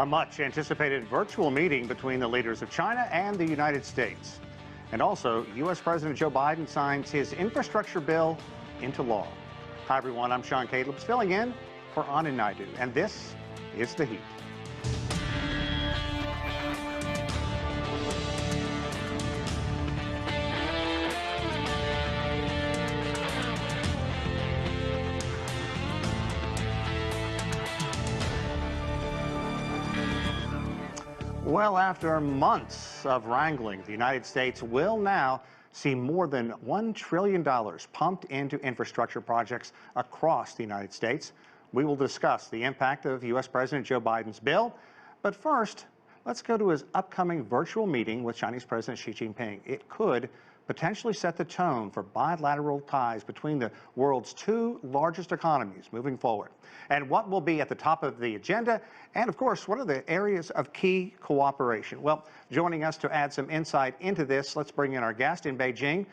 A much anticipated virtual meeting between the leaders of China and the United States. And also, U.S. President Joe Biden signs his infrastructure bill into law. Hi, everyone. I'm Sean Calebs, filling in for Anand Naidu, and this is The Heat. Well, after months of wrangling, the United States will now see more than $1 trillion pumped into infrastructure projects across the United States. We will discuss the impact of U.S. President Joe Biden's bill. But first, let's go to his upcoming virtual meeting with Chinese President Xi Jinping. It could potentially set the tone for bilateral ties between the world's two largest economies moving forward. And what will be at the top of the agenda? And of course, what are the areas of key cooperation? Well, joining us to add some insight into this, let's bring in our guest in Beijing,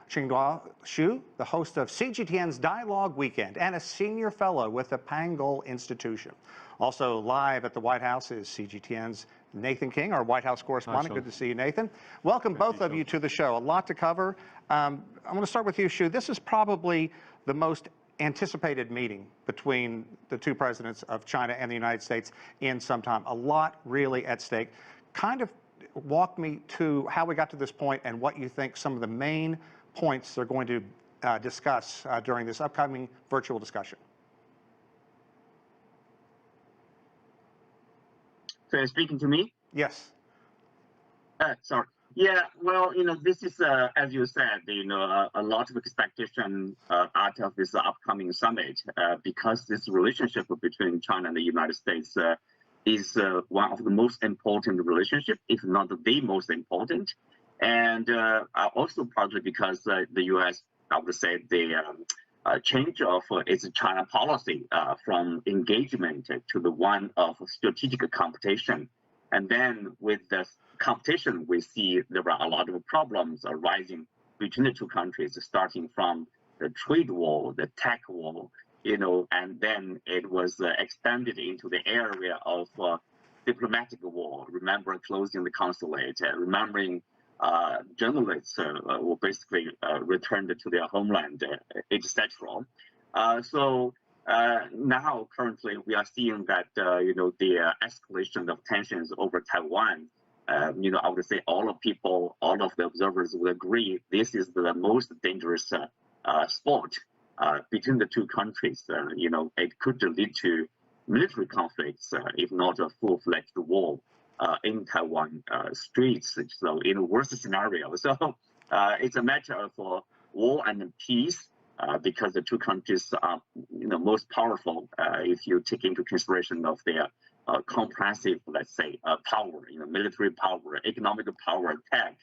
Qingduo Xu, the host of CGTN's Dialogue Weekend and a senior fellow with the Pangol Institution. Also live at the White House is CGTN's Nathan King, our White House correspondent. Good to see you, Nathan. Welcome both of you to the show. A lot to cover. I'm going to start with you, Xu. This is probably the most anticipated meeting between the two presidents of China and the United States in some time. A lot really at stake. Kind of walk me to how we got to this point and what you think some of the main points they're going to discuss during this upcoming virtual discussion. So you're speaking to me? Yes. Sorry. Yeah, well, this is, as you said, a lot of expectation out of this upcoming summit because this relationship between China and the United States is one of the most important relationships, if not the most important. And also partly because the U.S., I would say, the change of its China policy from engagement to the one of strategic competition. And then with the competition, we see there are a lot of problems arising between the two countries, starting from the trade war, the tech war, and then it was extended into the area of diplomatic war. Remember closing the consulate, remembering journalists were basically returned to their homeland, etc. So now, currently, we are seeing that the escalation of tensions over Taiwan. I would say all of the observers would agree this is the most dangerous spot between the two countries. It could lead to military conflicts, if not a full-fledged war in Taiwan streets. So in a worst scenario, so it's a matter of war and peace because the two countries are most powerful if you take into consideration of their comprehensive, let's say, power, military power, economic power, tech,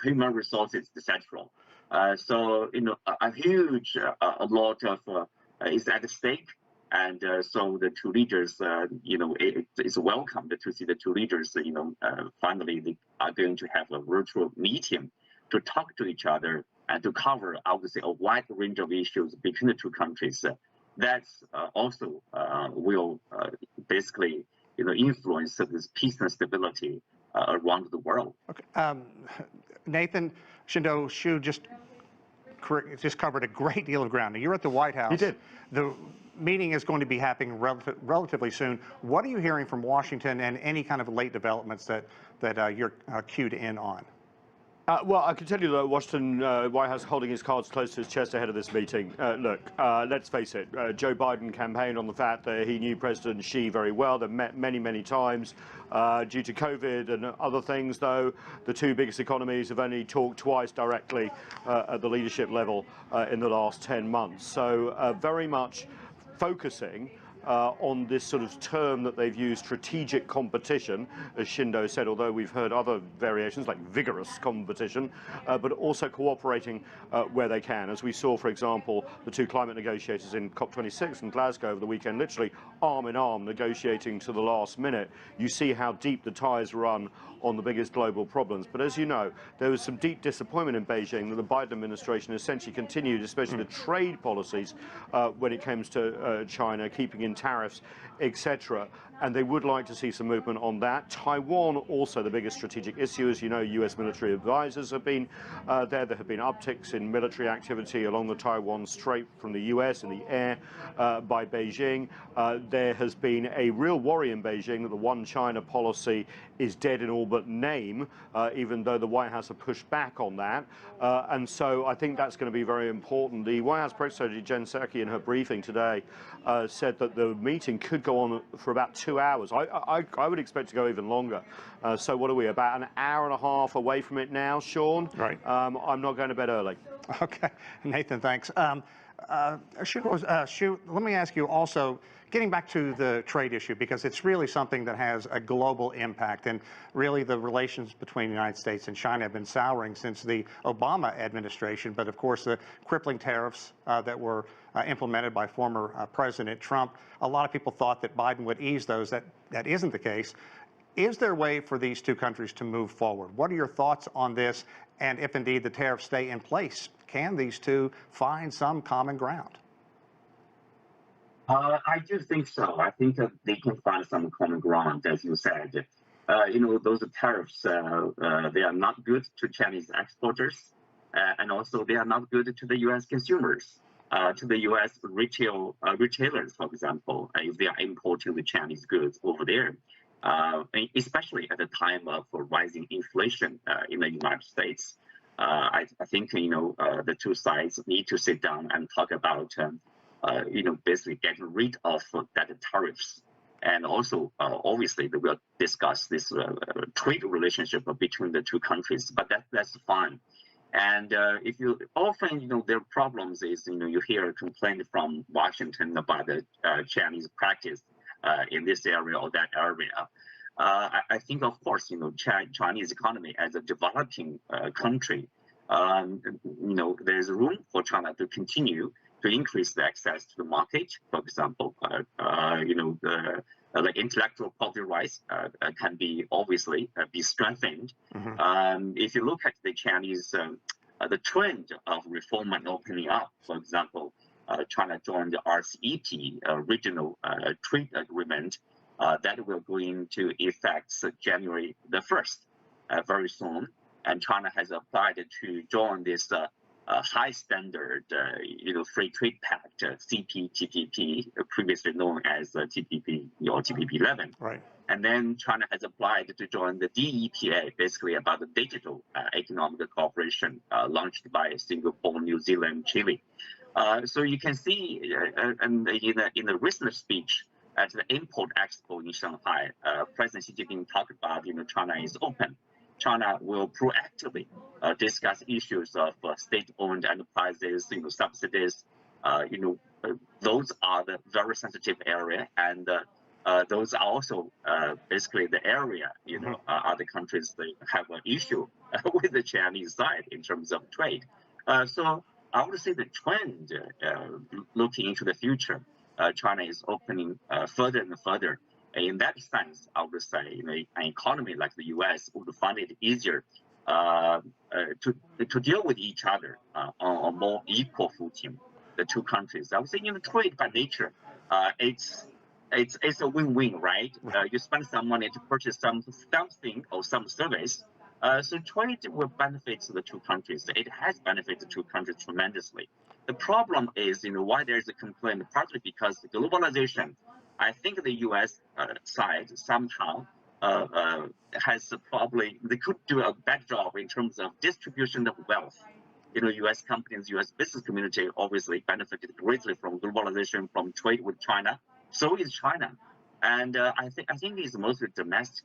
human resources, etc. So a huge a lot of is at stake. And so the two leaders, it's welcome to see the two leaders, finally they are going to have a virtual meeting to talk to each other and to cover, I would say, a wide range of issues between the two countries. That's also will basically, influence this peace and stability around the world. Okay. Nathan, Qingduo Xu just covered a great deal of ground. Now, you're at the White House. He did. The meeting is going to be happening relatively soon. What are you hearing from Washington and any kind of late developments that you're cued in on? Well, I can tell you that Washington White House holding his cards close to his chest ahead of this meeting. Look, let's face it, Joe Biden campaigned on the fact that he knew President Xi very well. They met many, many times. Due to COVID and other things, though, the two biggest economies have only talked twice directly at the leadership level in the last 10 months. So very much focusing on this sort of term that they've used, strategic competition, as Qingduo said, although we've heard other variations like vigorous competition, but also cooperating where they can. As we saw, for example, the two climate negotiators in COP26 in Glasgow over the weekend, literally arm in arm negotiating to the last minute. You see how deep the ties run on the biggest global problems. But as you know, there was some deep disappointment in Beijing that the Biden administration essentially continued, especially the trade policies when it comes to China, keeping in tariffs, etc. And they would like to see some movement on that. Taiwan, also the biggest strategic issue. As you know, U.S. military advisors have been there. There have been upticks in military activity along the Taiwan Strait from the U.S. in the air by Beijing. There has been a real worry in Beijing that the one China policy is dead in all but name, even though the White House have pushed back on that. And so I think that's going to be very important. The White House Press Secretary Jen Psaki in her briefing today said that the meeting could go on for about 2 hours. I would expect to go even longer. So what are we, about an hour and a half away from it now, Sean? Right. I'm not going to bed early. Okay. Nathan, thanks. Shu, let me ask you also, getting back to the trade issue, because it's really something that has a global impact, and really the relations between the United States and China have been souring since the Obama administration. But of course, the crippling tariffs that were implemented by former President Trump, a lot of people thought that Biden would ease those. That isn't the case. Is there a way for these two countries to move forward? What are your thoughts on this? And if indeed the tariffs stay in place, can these two find some common ground? I do think so. I think that they can find some common ground, as you said. Those tariffs, they are not good to Chinese exporters, and also they are not good to the U.S. consumers, to the U.S. retailers, for example, if they are importing the Chinese goods over there, especially at the time of rising inflation in the United States. I think, the two sides need to sit down and talk about basically getting rid of that tariffs. And also, obviously, they will discuss this trade relationship between the two countries, but that's fine. And if you often, their problems is, you hear a complaint from Washington about the Chinese practice in this area or that area. I think, of course, Chinese economy as a developing country, there's room for China to continue to increase the access to the market. For example, the intellectual property rights can be obviously be strengthened. Mm-hmm. If you look at the Chinese, the trend of reform and opening up, for example, China joined the RCEP, regional trade agreement, that will go into effect January the 1st, very soon. And China has applied to join this high standard, free trade pact, CPTPP, previously known as TPP or TPP-11. Right. And then China has applied to join the DEPA, basically about the digital economic cooperation launched by Singapore, New Zealand, Chile. So you can see, in a recent speech at the Import Expo in Shanghai, President Xi Jinping talked about, China is open. China will proactively discuss issues of state-owned enterprises, subsidies. Those are the very sensitive area, and those are also basically the area, other countries they have an issue with the Chinese side in terms of trade. So I would say the trend, looking into the future, China is opening further and further. In that sense, I would say, an economy like the U.S. would find it easier to deal with each other on a more equal footing. The two countries, I would say, trade by nature, it's a win-win, right? You spend some money to purchase something or some service. So trade will benefit the two countries. It has benefited the two countries tremendously. The problem is, why there's a complaint, partly because the globalization. I think the U.S. Side somehow has probably, they could do a better job in terms of distribution of wealth. U.S. companies, U.S. business community obviously benefited greatly from globalization, from trade with China. So is China. And I think it's mostly domestic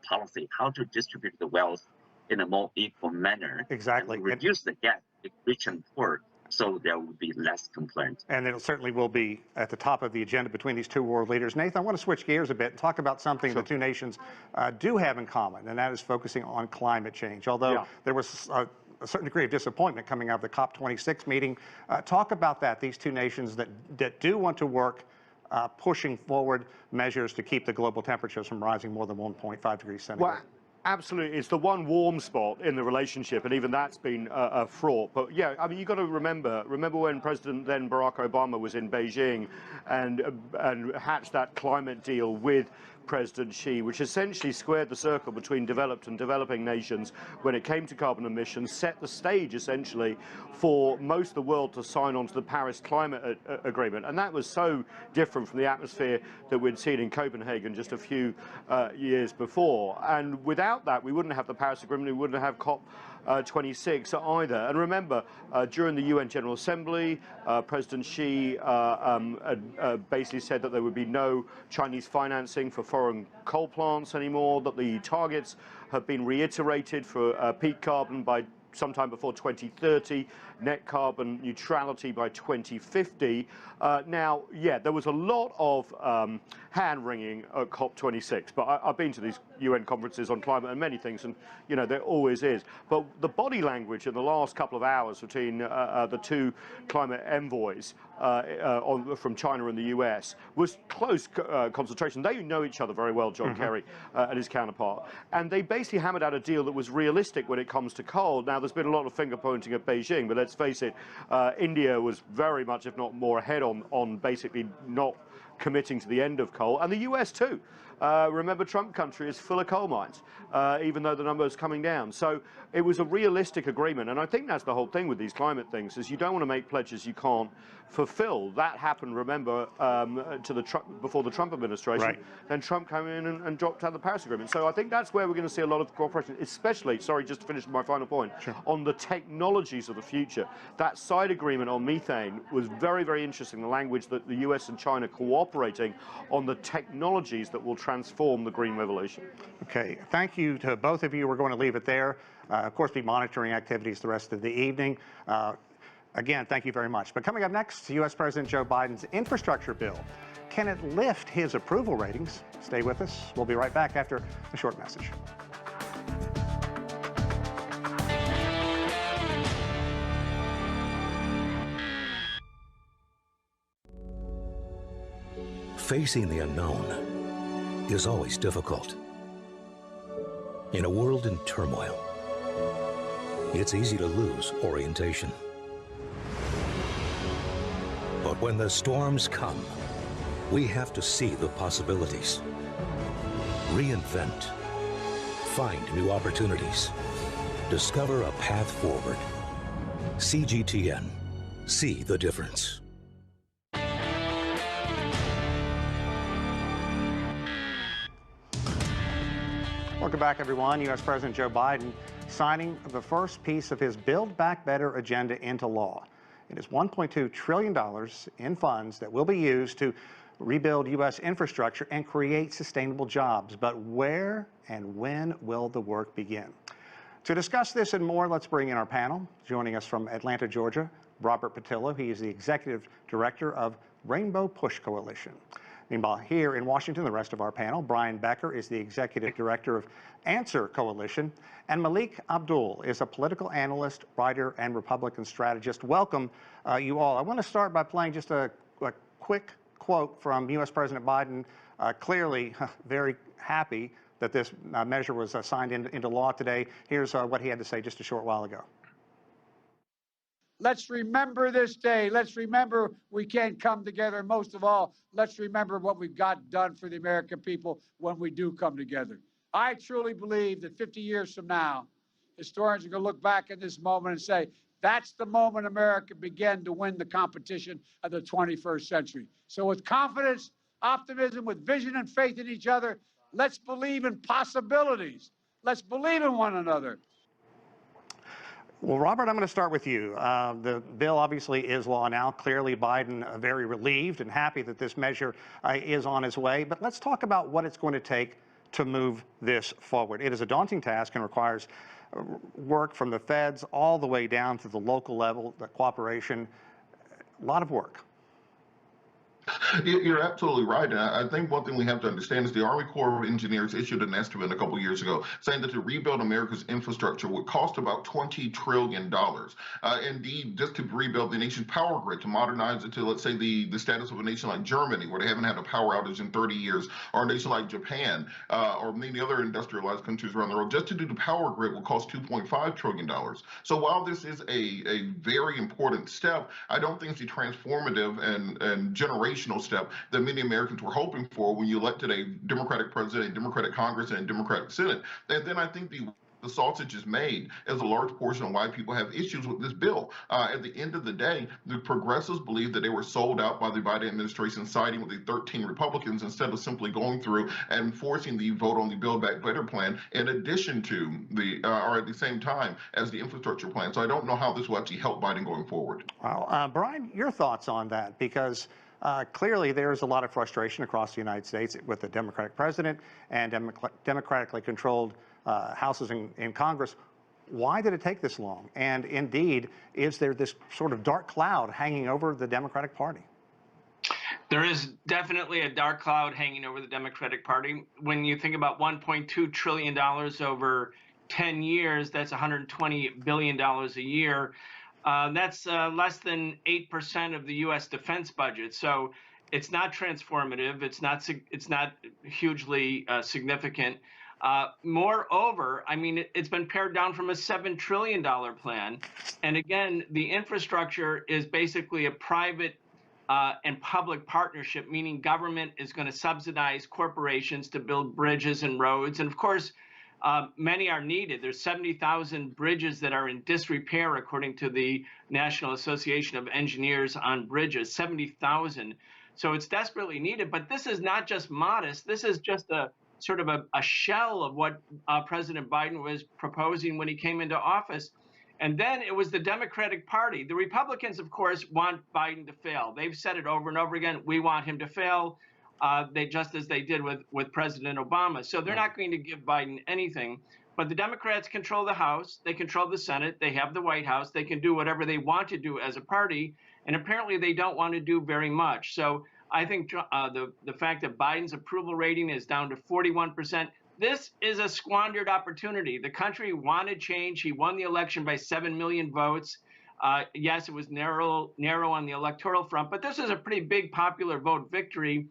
policy, how to distribute the wealth in a more equal manner. Exactly. And reduce the gap between rich and poor. So there will be less complaints. And it certainly will be at the top of the agenda between these two world leaders. Nathan, I want to switch gears a bit and talk about something the two nations do have in common, and that is focusing on climate change. Although there was a certain degree of disappointment coming out of the COP26 meeting. Talk about that, these two nations that do want to work pushing forward measures to keep the global temperatures from rising more than 1.5 degrees centigrade. Absolutely, it's the one warm spot in the relationship, and even that's been fraught. But yeah, I mean, you've got to remember when President then Barack Obama was in Beijing and hatched that climate deal with President Xi, which essentially squared the circle between developed and developing nations when it came to carbon emissions, set the stage essentially for most of the world to sign on to the Paris Climate Agreement. And that was so different from the atmosphere that we'd seen in Copenhagen just a few years before. And without that, we wouldn't have the Paris Agreement, we wouldn't have COP26 either. And remember, during the UN General Assembly, President Xi basically said that there would be no Chinese financing for foreign coal plants anymore, that the targets have been reiterated for peak carbon by sometime before 2030, net carbon neutrality by 2050. Now, yeah, there was a lot of hand-wringing at COP26, but I've been to these UN conferences on climate and many things, and, you know, there always is. But the body language in the last couple of hours between the two climate envoys from China and the US was close concentration. They know each other very well, John Kerry and his counterpart, and they basically hammered out a deal that was realistic when it comes to coal. Now, there's been a lot of finger-pointing at Beijing, but let's face it, India was very much, if not more, ahead on basically not committing to the end of coal, and the US too. Remember, Trump country is full of coal mines, even though the number is coming down. So it was a realistic agreement, and I think that's the whole thing with these climate things, is you don't want to make pledges you can't fulfill. That happened, remember, before the Trump administration. Right. Then Trump came in and dropped out the Paris Agreement. So I think that's where we're going to see a lot of cooperation, especially, sorry, just to finish my final point, on the technologies of the future. That side agreement on methane was very, very interesting, the language that the US and China cooperating on the technologies that will transform the green revolution. Okay, thank you to both of you. We're going to leave it there. Of course, be monitoring activities the rest of the evening. Again, thank you very much. But coming up next, U.S. President Joe Biden's infrastructure bill. Can it lift his approval ratings? Stay with us. We'll be right back after a short message. Facing the unknown is always difficult. In a world in turmoil, it's easy to lose orientation. But when the storms come, we have to see the possibilities, reinvent, find new opportunities, discover a path forward. CGTN, see the difference. Welcome back, everyone. U.S. President Joe Biden signing the first piece of his Build Back Better agenda into law. It is $1.2 trillion in funds that will be used to rebuild U.S. infrastructure and create sustainable jobs. But where and when will the work begin? To discuss this and more, let's bring in our panel. Joining us from Atlanta, Georgia, Robert Patillo. He is the Executive Director of Rainbow Push Coalition. Meanwhile, here in Washington, the rest of our panel, Brian Becker is the Executive Director of Answer Coalition, and Malik Abdul is a political analyst, writer, and Republican strategist. Welcome, you all. I want to start by playing just a quick quote from U.S. President Biden, clearly very happy that this measure was signed into law today. Here's what he had to say just a short while ago. Let's remember this day. Let's remember we can't come together. Most of all, let's remember what we've got done for the American people when we do come together. I truly believe that 50 years from now, historians are going to look back at this moment and say, that's the moment America began to win the competition of the 21st century. So with confidence, optimism, with vision and faith in each other, let's believe in possibilities. Let's believe in one another. Well, Robert, I'm going to start with you. The bill obviously is law now. Clearly, Biden very relieved and happy that this measure is on its way. But let's talk about what it's going to take to move this forward. It is a daunting task and requires work from the feds all the way down to the local level, the cooperation, a lot of work. You're absolutely right. And I think one thing we have to understand is the Army Corps of Engineers issued an estimate a couple of years ago saying that to rebuild America's infrastructure would cost about $20 trillion. Indeed, just to rebuild the nation's power grid, to modernize it to, let's say, the status of a nation like Germany, where they haven't had a power outage in 30 years, or a nation like Japan, or many other industrialized countries around the world, just to do the power grid will cost $2.5 trillion. So while this is a very important step, I don't think it's a transformative and generational step that many Americans were hoping for when you elected a Democratic president, a Democratic Congress, and a Democratic Senate. And then I think the sausage is made as a large portion of why people have issues with this bill. At the end of the day, the progressives believe that they were sold out by the Biden administration, siding with the 13 Republicans instead of simply going through and forcing the vote on the Build Back Better plan in addition to or at the same time as the infrastructure plan. So I don't know how this will actually help Biden going forward. Well, Brian, your thoughts on that? Because clearly, there's a lot of frustration across the United States with the Democratic president and democratically controlled houses in Congress. Why did it take this long? And indeed, is there this sort of dark cloud hanging over the Democratic Party? There is definitely a dark cloud hanging over the Democratic Party. When you think about $1.2 trillion over 10 years, that's $120 billion a year. That's less than 8% of the U.S. defense budget. So it's not transformative. It's not hugely significant. Moreover, I mean, it's been pared down from a $7 trillion plan. And again, the infrastructure is basically a private and public partnership, meaning government is going to subsidize corporations to build bridges and roads. And of course, many are needed. There's 70,000 bridges that are in disrepair, according to the National Association of Engineers on Bridges, 70,000. So it's desperately needed. But this is not just modest. This is just a sort of a shell of what President Biden was proposing when he came into office. And then it was the Democratic Party. The Republicans, of course, want Biden to fail. They've said it over and over again. We want him to fail. Just as they did with President Obama. So they're not going to give Biden anything. But the Democrats control the House. They control the Senate. They have the White House. They can do whatever they want to do as a party. And apparently they don't want to do very much. So I think the fact that Biden's approval rating is down to 41%, this is a squandered opportunity. The country wanted change. He won the election by 7 million votes. Yes, it was narrow on the electoral front, but this is a pretty big popular vote victory.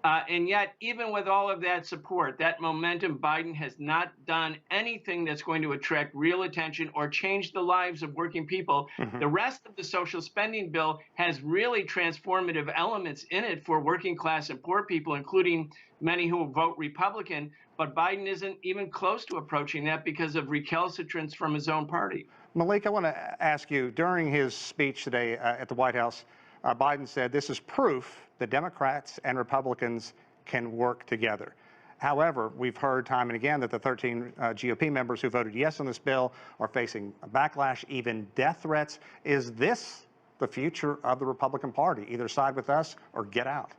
And yet, even with all of that support, that momentum, Biden has not done anything that's going to attract real attention or change the lives of working people. The rest of the social spending bill has really transformative elements in it for working class and poor people, including many who will vote Republican. But Biden isn't even close to approaching that because of recalcitrance from his own party. Malik, I want to ask you, during his speech today at the White House, Biden said this is proof that Democrats and Republicans can work together. However, we've heard time and again that the 13 GOP members who voted yes on this bill are facing a backlash, even death threats. Is this the future of the Republican Party? Either side with us or get out.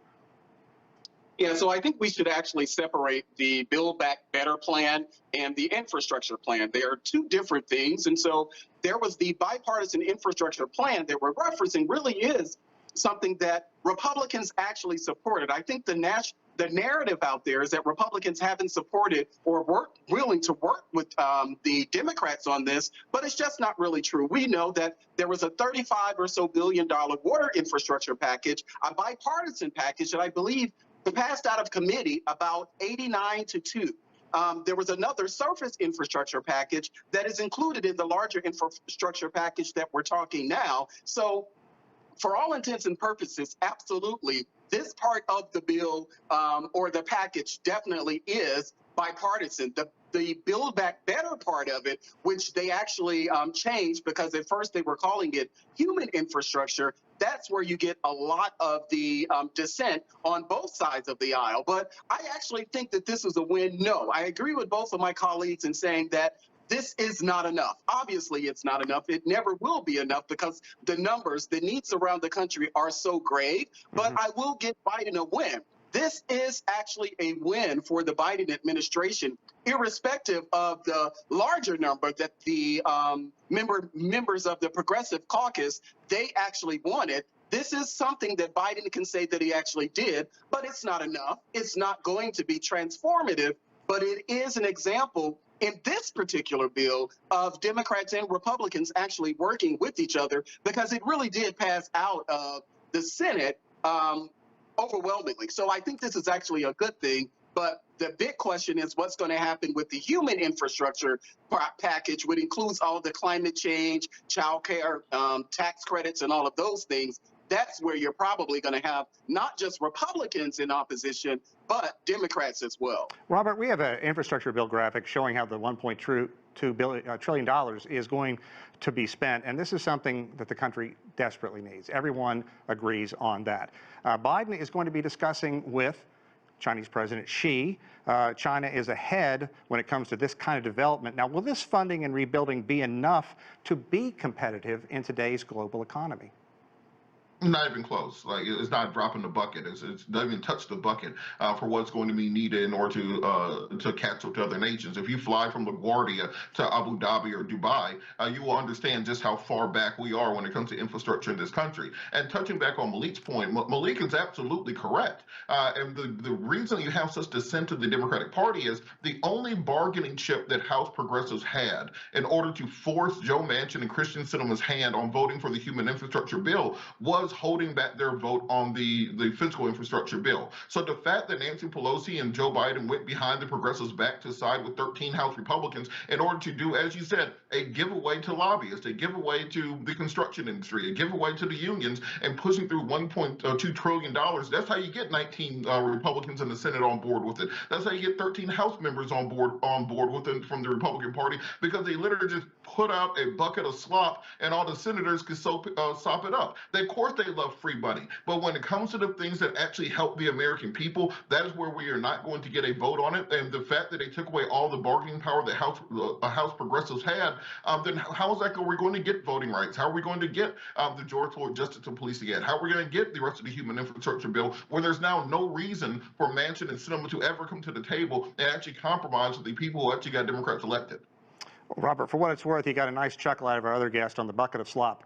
Yeah, so I think we should actually separate the Build Back Better plan and the infrastructure plan. They are two different things. And so there was the bipartisan infrastructure plan that we're referencing really is something that Republicans actually supported. I think the narrative out there is that Republicans haven't supported or willing to work with the Democrats on this, but it's just not really true. We know that there was a $35 or so billion water infrastructure package, a bipartisan package that I believe passed out of committee about 89-2. There was another surface infrastructure package that is included in the larger infrastructure package that we're talking now. So for all intents and purposes, absolutely, this part of the bill or the package definitely is bipartisan. The Build Back Better part of it, which they actually changed because at first they were calling it human infrastructure, that's where you get a lot of the dissent on both sides of the aisle. But I actually think that this is a win. No, I agree with both of my colleagues in saying that this is not enough. Obviously, it's not enough. It never will be enough because the numbers, the needs around the country are so grave. But I will give Biden a win. This is actually a win for the Biden administration, irrespective of the larger number that the members of the Progressive Caucus, they actually wanted. This is something that Biden can say that he actually did, but it's not enough. It's not going to be transformative, but it is an example in this particular bill of Democrats and Republicans actually working with each other, because it really did pass out of the Senate overwhelmingly. So I think this is actually a good thing. But the big question is what's going to happen with the human infrastructure package, which includes all the climate change, child care, tax credits, and all of those things. That's where you're probably going to have not just Republicans in opposition, but Democrats as well. Robert, we have an infrastructure bill graphic showing how the $1.2 trillion is going to be spent, and this is something that the country desperately needs. Everyone agrees on that. Biden is going to be discussing with Chinese President Xi. China is ahead when it comes to this kind of development. Now, will this funding and rebuilding be enough to be competitive in today's global economy? Not even close. Like, it's not dropping the bucket. It doesn't even touch the bucket for what's going to be needed in order to catch up to other nations. If you fly from LaGuardia to Abu Dhabi or Dubai, you will understand just how far back we are when it comes to infrastructure in this country. And touching back on Malik's point, Malik is absolutely correct. And the reason you have such dissent to the Democratic Party is the only bargaining chip that House progressives had in order to force Joe Manchin and Christian Sinema's hand on voting for the human infrastructure bill was holding back their vote on the fiscal infrastructure bill. So the fact that Nancy Pelosi and Joe Biden went behind the progressives back to side with 13 House Republicans in order to do, as you said, a giveaway to lobbyists, a giveaway to the construction industry, a giveaway to the unions, and pushing through $1.2 trillion, that's how you get 19 Republicans in the Senate on board with it. That's how you get 13 House members on board with it from the Republican Party, because they literally just put out a bucket of slop and all the senators could sop it up. Of course they love free money, but when it comes to the things that actually help the American people, that is where we are not going to get a vote on it. And the fact that they took away all the bargaining power that House progressives had, then how is that we're going to get voting rights? How are we going to get the George Floyd Justice and Policing Act? How are we going to get the rest of the human infrastructure bill when there's now no reason for Manchin and Sinema to ever come to the table and actually compromise with the people who actually got Democrats elected? Robert, for what it's worth, you got a nice chuckle out of our other guest on the bucket of slop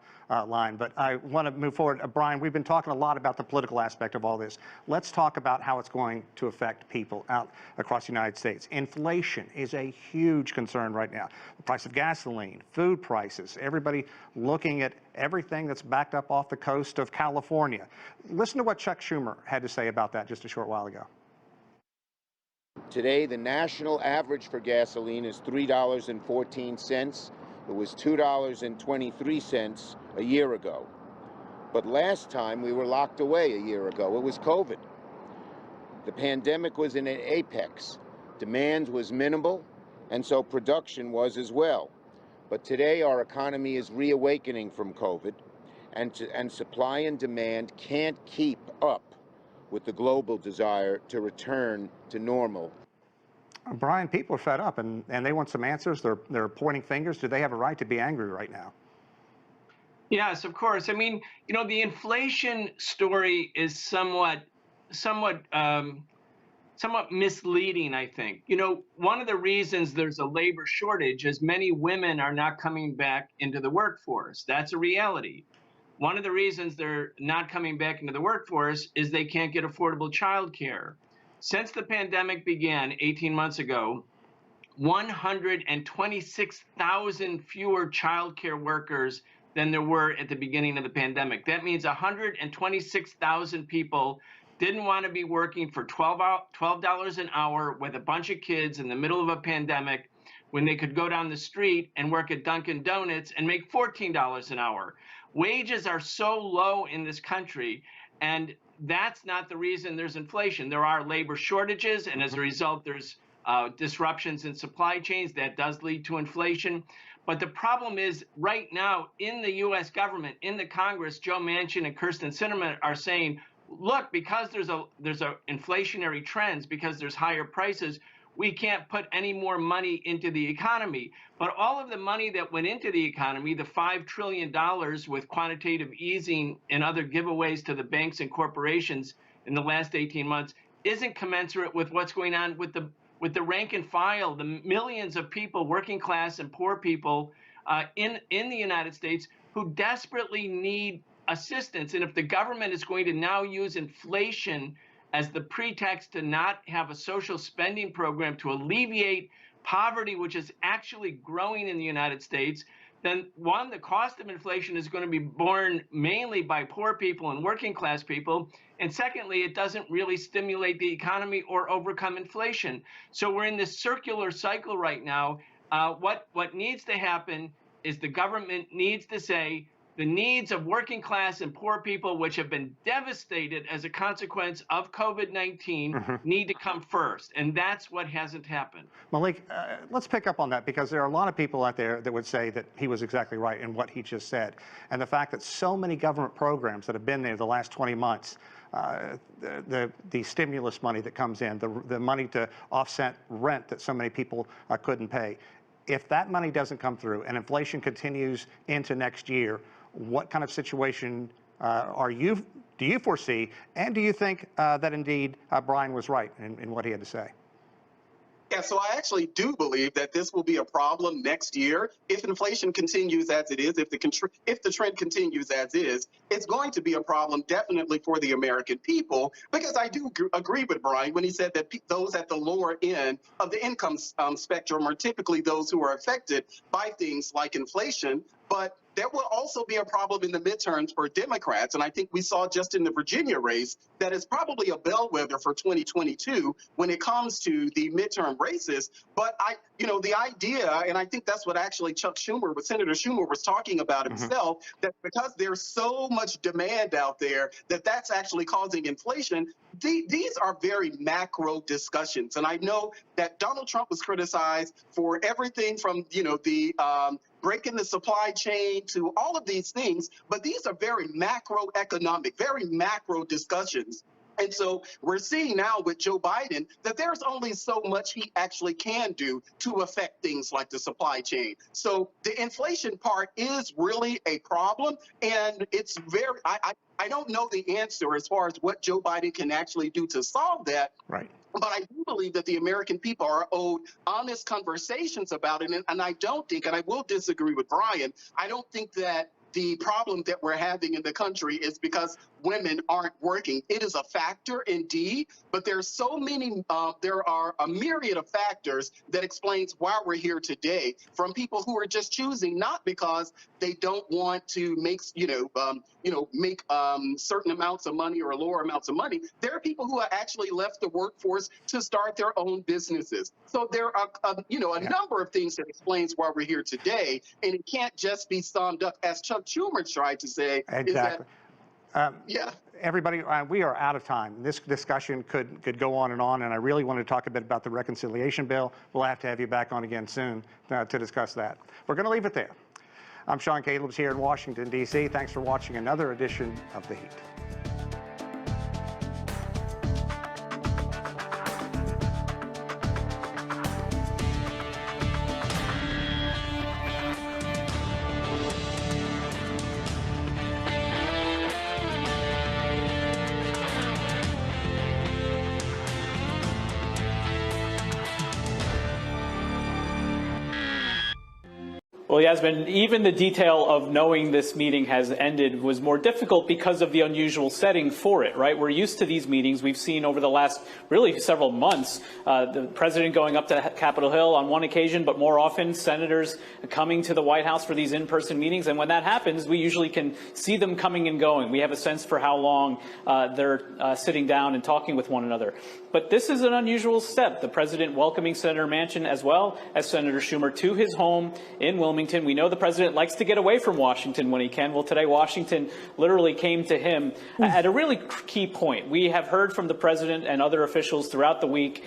line, but I want to move forward. Brian, we've been talking a lot about the political aspect of all this. Let's talk about how it's going to affect people out across the United States. Inflation is a huge concern right now. The price of gasoline, food prices, everybody looking at everything that's backed up off the coast of California. Listen to what Chuck Schumer had to say about that just a short while ago. Today, the national average for gasoline is $3.14. It was $2.23 a year ago. But last time we were locked away a year ago, it was COVID. The pandemic was in an apex. Demand was minimal, and so production was as well. But today our economy is reawakening from COVID, and supply and demand can't keep up with the global desire to return to normal. Brian, people are fed up, and they want some answers. They're pointing fingers. Do they have a right to be angry right now? Yes, of course. I mean, you know, the inflation story is somewhat misleading, I think. You know, one of the reasons there's a labor shortage is many women are not coming back into the workforce. That's a reality. One of the reasons they're not coming back into the workforce is they can't get affordable child care. Since the pandemic began 18 months ago, 126,000 fewer child care workers than there were at the beginning of the pandemic. That means 126,000 people didn't want to be working for $12 an hour with a bunch of kids in the middle of a pandemic when they could go down the street and work at Dunkin' Donuts and make $14 an hour. Wages are so low in this country, and that's not the reason there's inflation. There are labor shortages, and as a result, there's disruptions in supply chains. That does lead to inflation. But the problem is right now in the U.S. government, in the Congress, Joe Manchin and Kyrsten Sinema are saying, look, because there's a inflationary trends, because there's higher prices, we can't put any more money into the economy. But all of the money that went into the economy, the $5 trillion with quantitative easing and other giveaways to the banks and corporations in the last 18 months, isn't commensurate with what's going on with the rank and file, the millions of people, working class and poor people in the United States who desperately need assistance. And if the government is going to now use inflation as the pretext to not have a social spending program to alleviate poverty, which is actually growing in the United States, then one, the cost of inflation is going to be borne mainly by poor people and working class people. And secondly, it doesn't really stimulate the economy or overcome inflation. So we're in this circular cycle right now. What needs to happen is the government needs to say the needs of working class and poor people, which have been devastated as a consequence of COVID-19, need to come first. And that's what hasn't happened. Malik, let's pick up on that, because there are a lot of people out there that would say that he was exactly right in what he just said. And the fact that so many government programs that have been there the last 20 months, the stimulus money that comes in, the money to offset rent that so many people couldn't pay, if that money doesn't come through and inflation continues into next year, what kind of situation do you foresee, and do you think that indeed Brian was right in what he had to say? Yeah, so I actually do believe that this will be a problem next year if inflation continues as it is, if the trend continues as is. It's going to be a problem definitely for the American people, because I do agree with Brian when he said that those at the lower end of the income spectrum are typically those who are affected by things like inflation. But there will also be a problem in the midterms for Democrats. And I think we saw just in the Virginia race that is probably a bellwether for 2022 when it comes to the midterm races. But the idea, and I think that's what actually Senator Schumer was talking about himself, that because there's so much demand out there, that's actually causing inflation. These are very macro discussions. And I know that Donald Trump was criticized for everything from, breaking the supply chain to all of these things, but these are very macroeconomic, very macro discussions. And so we're seeing now with Joe Biden that there's only so much he actually can do to affect things like the supply chain. So the inflation part is really a problem, and it's very, I don't know the answer as far as what Joe Biden can actually do to solve that. Right. But I do believe that the American people are owed honest conversations about it. And I don't think, and I will disagree with Brian, I don't think that the problem that we're having in the country is because women aren't working. It is a factor indeed, but there's so many, there are a myriad of factors that explains why we're here today, from people who are just choosing not because they don't want to make, make certain amounts of money or lower amounts of money. There are people who have actually left the workforce to start their own businesses. So there are, a number of things that explains why we're here today, and it can't just be summed up as Chuck Schumer tried to say. Exactly. Everybody, we are out of time. This discussion could go on, and I really want to talk a bit about the reconciliation bill. We'll have to have you back on again soon to discuss that. We're going to leave it there. I'm Sean Caleb's here in Washington, D.C. Thanks for watching another edition of The Heat. Well, Yasmin, even the detail of knowing this meeting has ended was more difficult because of the unusual setting for it, right? We're used to these meetings. We've seen over the last really several months the president going up to Capitol Hill on one occasion, but more often senators coming to the White House for these in-person meetings. And when that happens, we usually can see them coming and going. We have a sense for how long they're sitting down and talking with one another. But this is an unusual step. The president welcoming Senator Manchin as well as Senator Schumer to his home in Wilmington. We know the president likes to get away from Washington when he can. Well, today Washington literally came to him at a really key point. We have heard from the president and other officials throughout the week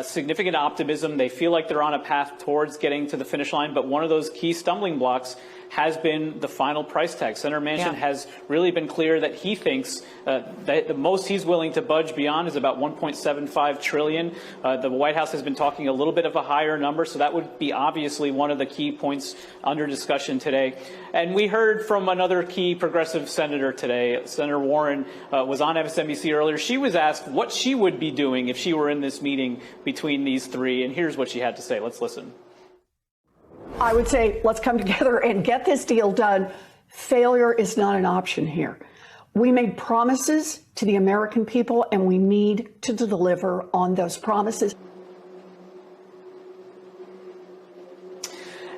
significant optimism. They feel like they're on a path towards getting to the finish line, but one of those key stumbling blocks has been the final price tag. Senator Manchin has really been clear that he thinks that the most he's willing to budge beyond is about $1.75 trillion. The White House has been talking a little bit of a higher number, so that would be obviously one of the key points under discussion today. And we heard from another key progressive senator today. Senator Warren was on MSNBC earlier. She was asked what she would be doing if she were in this meeting between these three, and here's what she had to say. Let's listen. I would say let's come together and get this deal done Failure is not an option here. We made promises to the American people, and we need to deliver on those promises.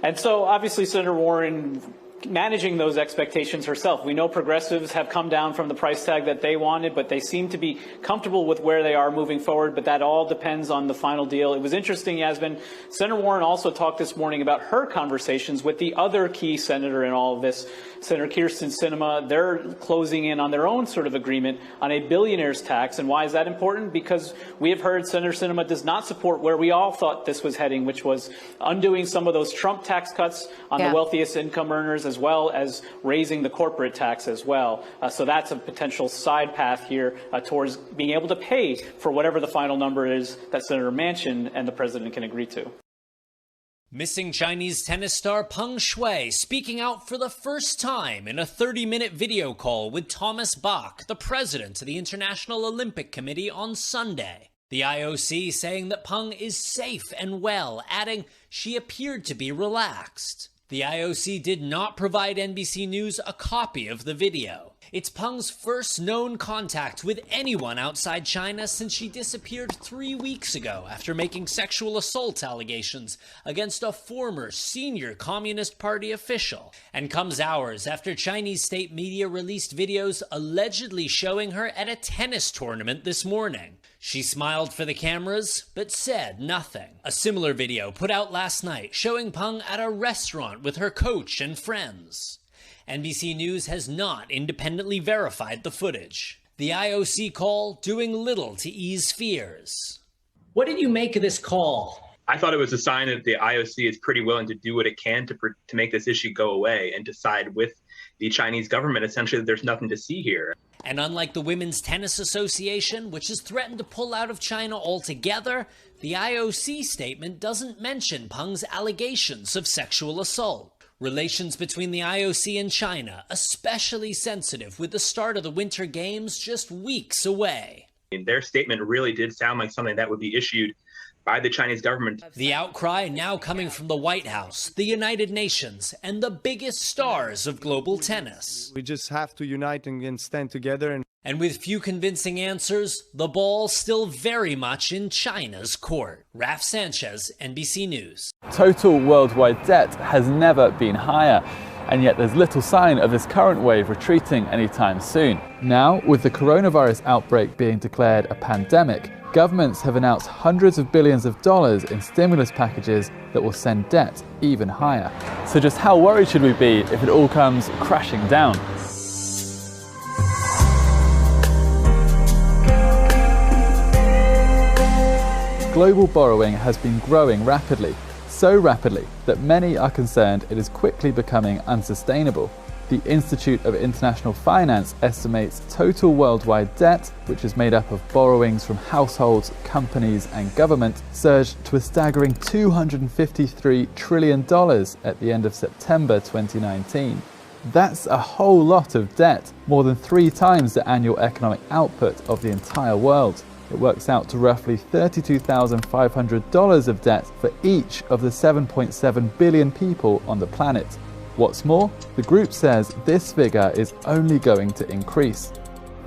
And so, obviously, Senator Warren managing those expectations herself. We know progressives have come down from the price tag that they wanted, but they seem to be comfortable with where they are moving forward, but that all depends on the final deal. It was interesting, Yasmin, Senator Warren also talked this morning about her conversations with the other key senator in all of this, Senator Kyrsten Sinema. They're closing in on their own sort of agreement on a billionaire's tax. And why is that important? Because we have heard Senator Sinema does not support where we all thought this was heading, which was undoing some of those Trump tax cuts on the wealthiest income earners, as well as raising the corporate tax as well. So that's a potential side path here towards being able to pay for whatever the final number is that Senator Manchin and the president can agree to. Missing Chinese tennis star Peng Shuai speaking out for the first time in a 30-minute video call with Thomas Bach, the president of the International Olympic Committee, on Sunday. The IOC saying that Peng is safe and well, adding she appeared to be relaxed. The IOC did not provide NBC News a copy of the video. It's Peng's first known contact with anyone outside China since she disappeared 3 weeks ago after making sexual assault allegations against a former senior Communist Party official, and comes hours after Chinese state media released videos allegedly showing her at a tennis tournament this morning. She smiled for the cameras, but said nothing. A similar video put out last night showing Peng at a restaurant with her coach and friends. NBC News has not independently verified the footage. The IOC call doing little to ease fears. What did you make of this call? I thought it was a sign that the IOC is pretty willing to do what it can to make this issue go away and decide with the Chinese government essentially that there's nothing to see here. And unlike the Women's Tennis Association, which has threatened to pull out of China altogether, the IOC statement doesn't mention Peng's allegations of sexual assault. Relations between the IOC and China, especially sensitive with the start of the Winter Games just weeks away. Their statement really did sound like something that would be issued by the Chinese government. The outcry now coming from the White House, the United Nations, and the biggest stars of global tennis. We just have to unite and stand together. And with few convincing answers, the ball still very much in China's court. Raf Sanchez, NBC News. Total worldwide debt has never been higher, and yet there's little sign of this current wave retreating anytime soon. Now, with the coronavirus outbreak being declared a pandemic, governments have announced hundreds of billions of dollars in stimulus packages that will send debt even higher. So just how worried should we be if it all comes crashing down? Global borrowing has been growing rapidly, so rapidly that many are concerned it is quickly becoming unsustainable. The Institute of International Finance estimates total worldwide debt, which is made up of borrowings from households, companies and government, surged to a staggering $253 trillion at the end of September 2019. That's a whole lot of debt, more than 3 times the annual economic output of the entire world. It works out to roughly $32,500 of debt for each of the 7.7 billion people on the planet. What's more, the group says this figure is only going to increase.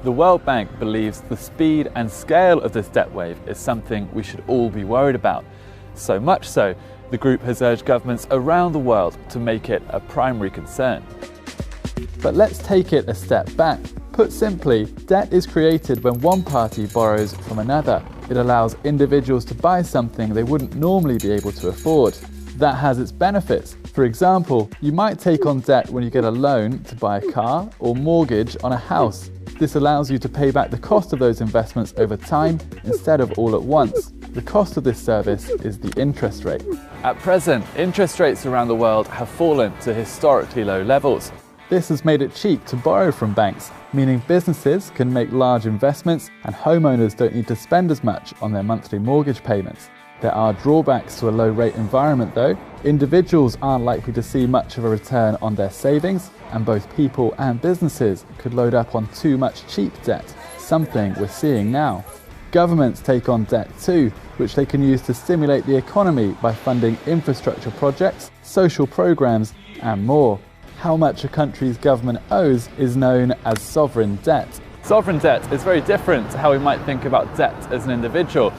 The World Bank believes the speed and scale of this debt wave is something we should all be worried about. So much so, the group has urged governments around the world to make it a primary concern. But let's take it a step back. Put simply, debt is created when one party borrows from another. It allows individuals to buy something they wouldn't normally be able to afford. That has its benefits. For example, you might take on debt when you get a loan to buy a car or mortgage on a house. This allows you to pay back the cost of those investments over time instead of all at once. The cost of this service is the interest rate. At present, interest rates around the world have fallen to historically low levels. This has made it cheap to borrow from banks, meaning businesses can make large investments and homeowners don't need to spend as much on their monthly mortgage payments. There are drawbacks to a low-rate environment though. Individuals aren't likely to see much of a return on their savings, and both people and businesses could load up on too much cheap debt, something we're seeing now. Governments take on debt too, which they can use to stimulate the economy by funding infrastructure projects, social programs, and more. how much a country's government owes is known as sovereign debt. Sovereign debt is very different to how we might think about debt as an individual.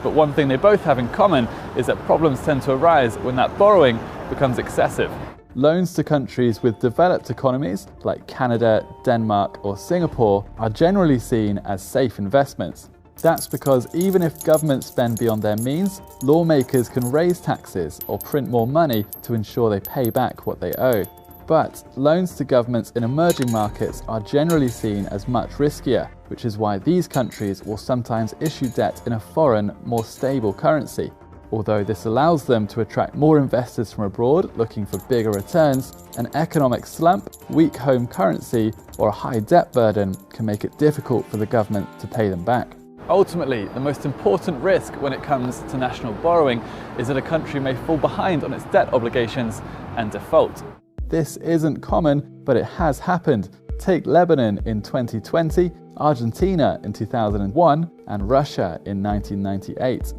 But one thing they both have in common is that problems tend to arise when that borrowing becomes excessive. Loans to countries with developed economies, like Canada, Denmark, or Singapore, are generally seen as safe investments. That's because even if governments spend beyond their means, lawmakers can raise taxes or print more money to ensure they pay back what they owe. But loans to governments in emerging markets are generally seen as much riskier, which is why these countries will sometimes issue debt in a foreign, more stable currency. Although this allows them to attract more investors from abroad looking for bigger returns, an economic slump, weak home currency, or a high debt burden can make it difficult for the government to pay them back. Ultimately, the most important risk when it comes to national borrowing is that a country may fall behind on its debt obligations and default. This isn't common, but it has happened. Take Lebanon in 2020, Argentina in 2001, and Russia in 1998.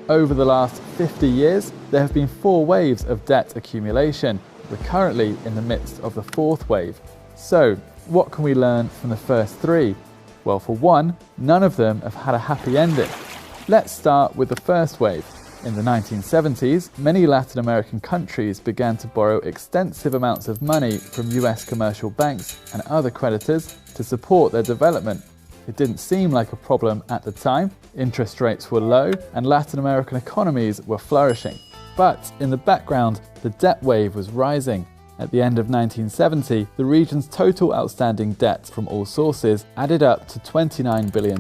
Over the last 50 years, there have been 4 waves of debt accumulation. We're currently in the midst of the 4th wave. So, what can we learn from the first 3? Well, for one, none of them have had a happy ending. Let's start with the first wave. In the 1970s, many Latin American countries began to borrow extensive amounts of money from US commercial banks and other creditors to support their development. It didn't seem like a problem at the time, interest rates were low, and Latin American economies were flourishing. But in the background, the debt wave was rising. At the end of 1970, the region's total outstanding debt from all sources added up to $29 billion.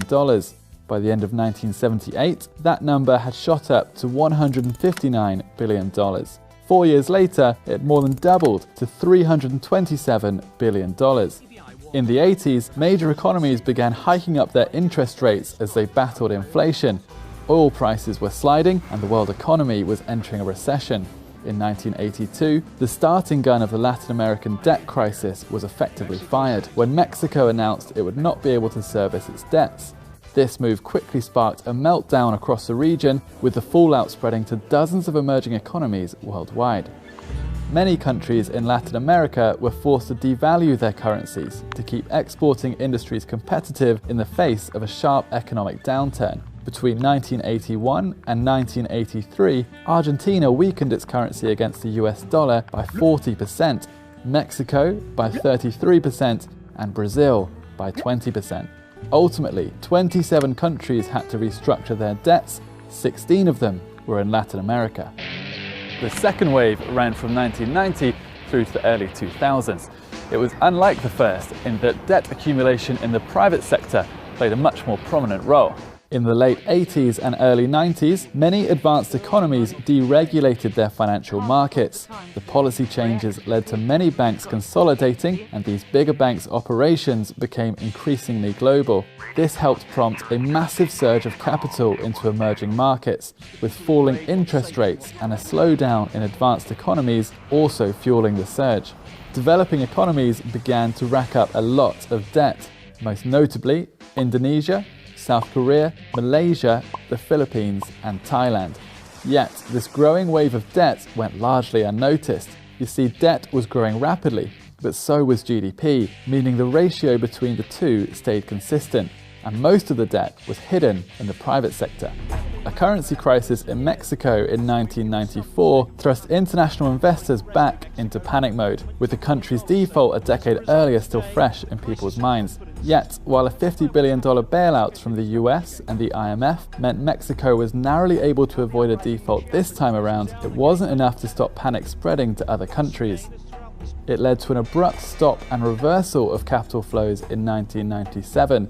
By the end of 1978, that number had shot up to $159 billion. 4 years later, it had more than doubled to $327 billion. In the 80s, major economies began hiking up their interest rates as they battled inflation. Oil prices were sliding and the world economy was entering a recession. In 1982, the starting gun of the Latin American debt crisis was effectively fired when Mexico announced it would not be able to service its debts. This move quickly sparked a meltdown across the region, with the fallout spreading to dozens of emerging economies worldwide. Many countries in Latin America were forced to devalue their currencies to keep exporting industries competitive in the face of a sharp economic downturn. Between 1981 and 1983, Argentina weakened its currency against the US dollar by 40%, Mexico by 33%, and Brazil by 20%. Ultimately, 27 countries had to restructure their debts, 16 of them were in Latin America. The second wave ran from 1990 through to the early 2000s. It was unlike the first in that debt accumulation in the private sector played a much more prominent role. In the late 80s and early 90s, many advanced economies deregulated their financial markets. The policy changes led to many banks consolidating, and these bigger banks' operations became increasingly global. This helped prompt a massive surge of capital into emerging markets, with falling interest rates and a slowdown in advanced economies also fueling the surge. Developing economies began to rack up a lot of debt, most notably Indonesia, South Korea, Malaysia, the Philippines, and Thailand. Yet, this growing wave of debt went largely unnoticed. You see, debt was growing rapidly, but so was GDP, meaning the ratio between the two stayed consistent, and most of the debt was hidden in the private sector. A currency crisis in Mexico in 1994 thrust international investors back into panic mode, with the country's default a decade earlier still fresh in people's minds. Yet, while a $50 billion bailout from the US and the IMF meant Mexico was narrowly able to avoid a default this time around, it wasn't enough to stop panic spreading to other countries. It led to an abrupt stop and reversal of capital flows in 1997.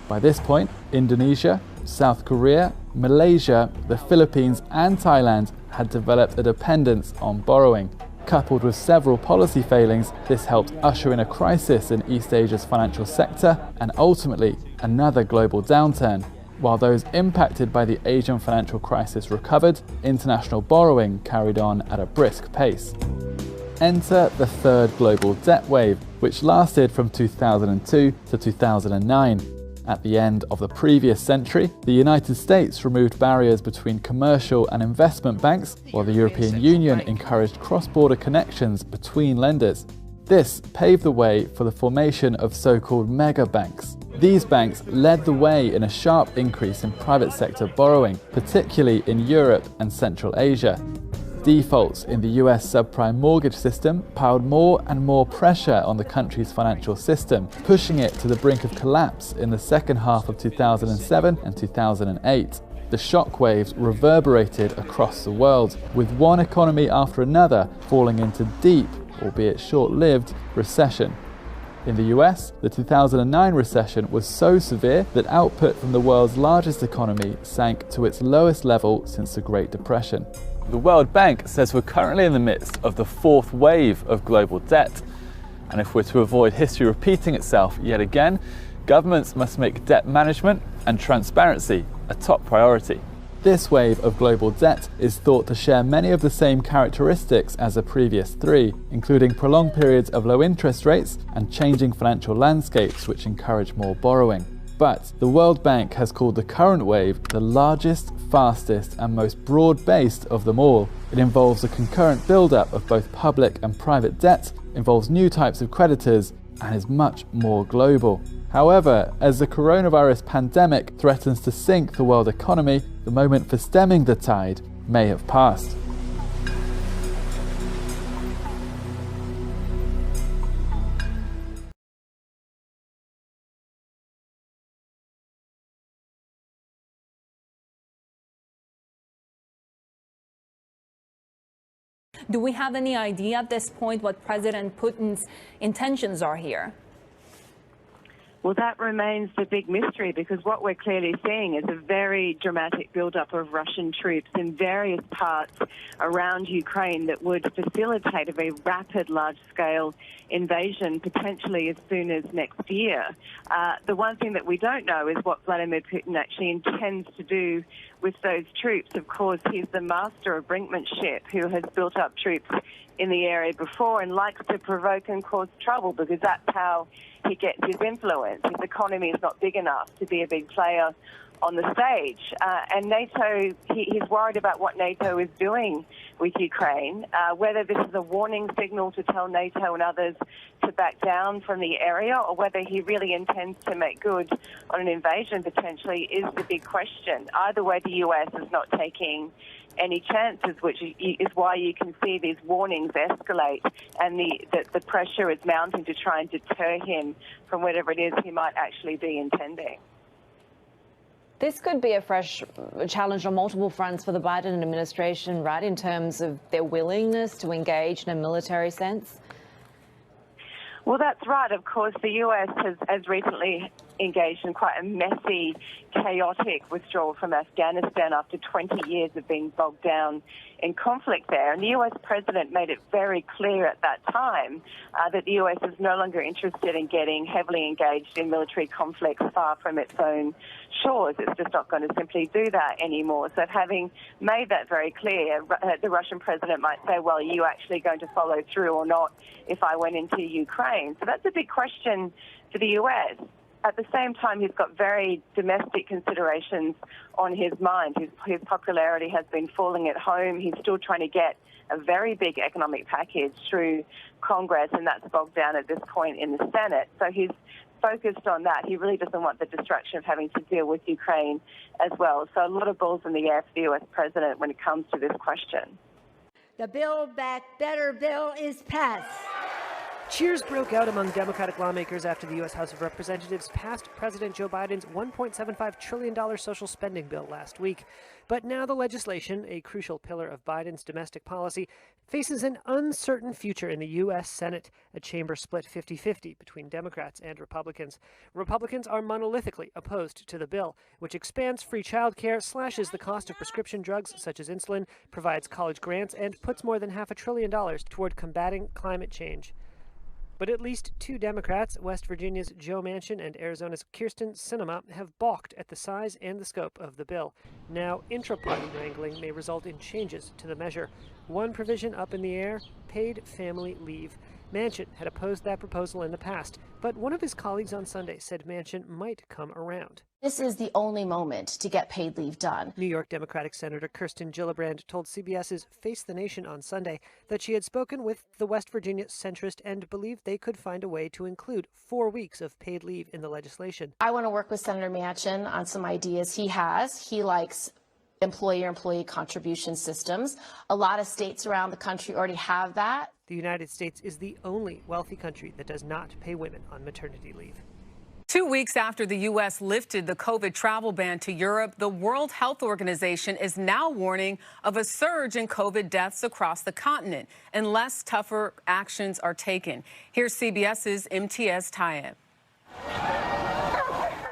By this point, Indonesia, South Korea, Malaysia, the Philippines, and Thailand had developed a dependence on borrowing. Coupled with several policy failings, this helped usher in a crisis in East Asia's financial sector and ultimately another global downturn. While those impacted by the Asian financial crisis recovered, international borrowing carried on at a brisk pace. Enter the third global debt wave, which lasted from 2002 to 2009. At the end of the previous century, the United States removed barriers between commercial and investment banks, while the European Union encouraged cross-border connections between lenders. This paved the way for the formation of so-called mega banks. These banks led the way in a sharp increase in private sector borrowing, particularly in Europe and Central Asia. Defaults in the US subprime mortgage system piled more and more pressure on the country's financial system, pushing it to the brink of collapse in the second half of 2007 and 2008. The shockwaves reverberated across the world, with one economy after another falling into deep, albeit short-lived, recession. In the US, the 2009 recession was so severe that output from the world's largest economy sank to its lowest level since the Great Depression. The World Bank says we're currently in the midst of the fourth wave of global debt. And if we're to avoid history repeating itself yet again, governments must make debt management and transparency a top priority. This wave of global debt is thought to share many of the same characteristics as the previous three, including prolonged periods of low interest rates and changing financial landscapes which encourage more borrowing. But the World Bank has called the current wave the largest, fastest and most broad-based of them all. It involves a concurrent build-up of both public and private debt, involves new types of creditors, and is much more global. However, as the coronavirus pandemic threatens to sink the world economy, the moment for stemming the tide may have passed. Do we have any idea at this point what President Putin's intentions are here? Well, that remains the big mystery, because what we're clearly seeing is a very dramatic buildup of Russian troops in various parts around Ukraine that would facilitate a very rapid, large-scale invasion, potentially as soon as next year. The one thing that we don't know is what Vladimir Putin actually intends to do with those troops. Of course, he's the master of brinkmanship, who has built up troops in the area before and likes to provoke and cause trouble, because that's how he gets his influence. His economy is not big enough to be a big player on the stage. And NATO, he's worried about what NATO is doing with Ukraine, whether this is a warning signal to tell NATO and others to back down from the area, or whether he really intends to make good on an invasion potentially, is the big question. Either way, the US is not taking any chances, which is why you can see these warnings escalate, and the pressure is mounting to try and deter him from whatever it is he might actually be intending. This could be a fresh challenge on multiple fronts for the Biden administration, right, in terms of their willingness to engage in a military sense? Well, that's right. Of course, the US has recently engaged in quite a messy, chaotic withdrawal from Afghanistan after 20 years of being bogged down in conflict there. And the US president made it very clear at that time that the US is no longer interested in getting heavily engaged in military conflicts far from its own shores. It's just not going to simply do that anymore. So having made that very clear, the Russian president might say, well, are you actually going to follow through or not if I went into Ukraine? So that's a big question for the US. At the same time, he's got very domestic considerations on his mind. His popularity has been falling at home. He's still trying to get a very big economic package through Congress, and that's bogged down at this point in the Senate. So he's focused on that. He really doesn't want the distraction of having to deal with Ukraine as well. So a lot of balls in the air for the US president when it comes to this question. The Build Back Better bill is passed. Cheers broke out among Democratic lawmakers after the U.S. House of Representatives passed President Joe Biden's $1.75 trillion social spending bill last week. But now the legislation, a crucial pillar of Biden's domestic policy, faces an uncertain future in the U.S. Senate, a chamber split 50-50 between Democrats and Republicans. Republicans are monolithically opposed to the bill, which expands free childcare, slashes the cost of prescription drugs such as insulin, provides college grants, and puts more than $500 billion toward combating climate change. But at least two Democrats, West Virginia's Joe Manchin and Arizona's Kyrsten Sinema, have balked at the size and the scope of the bill. Now, intra-party wrangling may result in changes to the measure. One provision up in the air, paid family leave. Manchin had opposed that proposal in the past, but one of his colleagues on Sunday said Manchin might come around. This is the only moment to get paid leave done. New York Democratic Senator Kirsten Gillibrand told CBS's Face the Nation on Sunday that she had spoken with the West Virginia centrist and believed they could find a way to include 4 weeks of paid leave in the legislation. I want to work with Senator Manchin on some ideas he has. He likes employer-employee contribution systems. A lot of states around the country already have that. The United States is the only wealthy country that does not pay women on maternity leave. 2 weeks after the U.S. lifted the COVID travel ban to Europe, the World Health Organization is now warning of a surge in COVID deaths across the continent unless tougher actions are taken. Here's CBS's MTS Tayeb.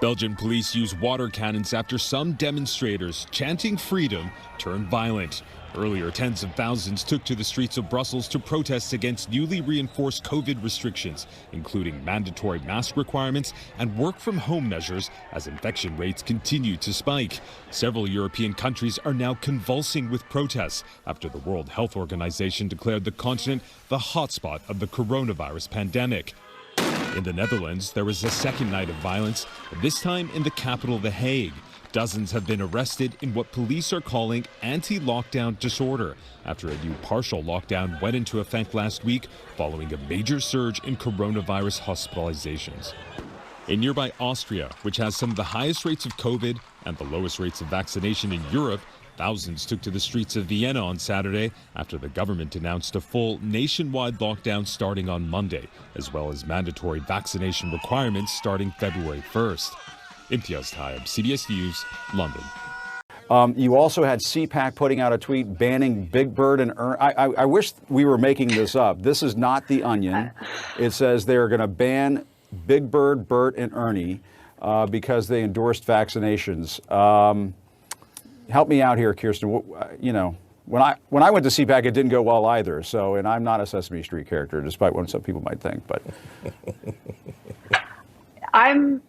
Belgian police used water cannons after some demonstrators chanting freedom turned violent. Earlier, tens of thousands took to the streets of Brussels to protest against newly reinforced COVID restrictions, including mandatory mask requirements and work-from-home measures as infection rates continue to spike. Several European countries are now convulsing with protests after the World Health Organization declared the continent the hotspot of the coronavirus pandemic. In the Netherlands, there was a second night of violence, this time in the capital, The Hague. Dozens have been arrested in what police are calling anti-lockdown disorder after a new partial lockdown went into effect last week following a major surge in coronavirus hospitalizations. In nearby Austria, which has some of the highest rates of COVID and the lowest rates of vaccination in Europe, thousands took to the streets of Vienna on Saturday after the government announced a full nationwide lockdown starting on Monday, as well as mandatory vaccination requirements starting February 1st. Imtiaz Tayeb, CBS News, London. You also had CPAC putting out a tweet banning Big Bird and Ernie. I wish we were making this up. This is not The Onion. It says they're going to ban Big Bird, Bert, and Ernie because they endorsed vaccinations. Help me out here, Kirsten. You know, when I went to CPAC, it didn't go well either. So, and I'm not a Sesame Street character, despite what some people might think. But I'm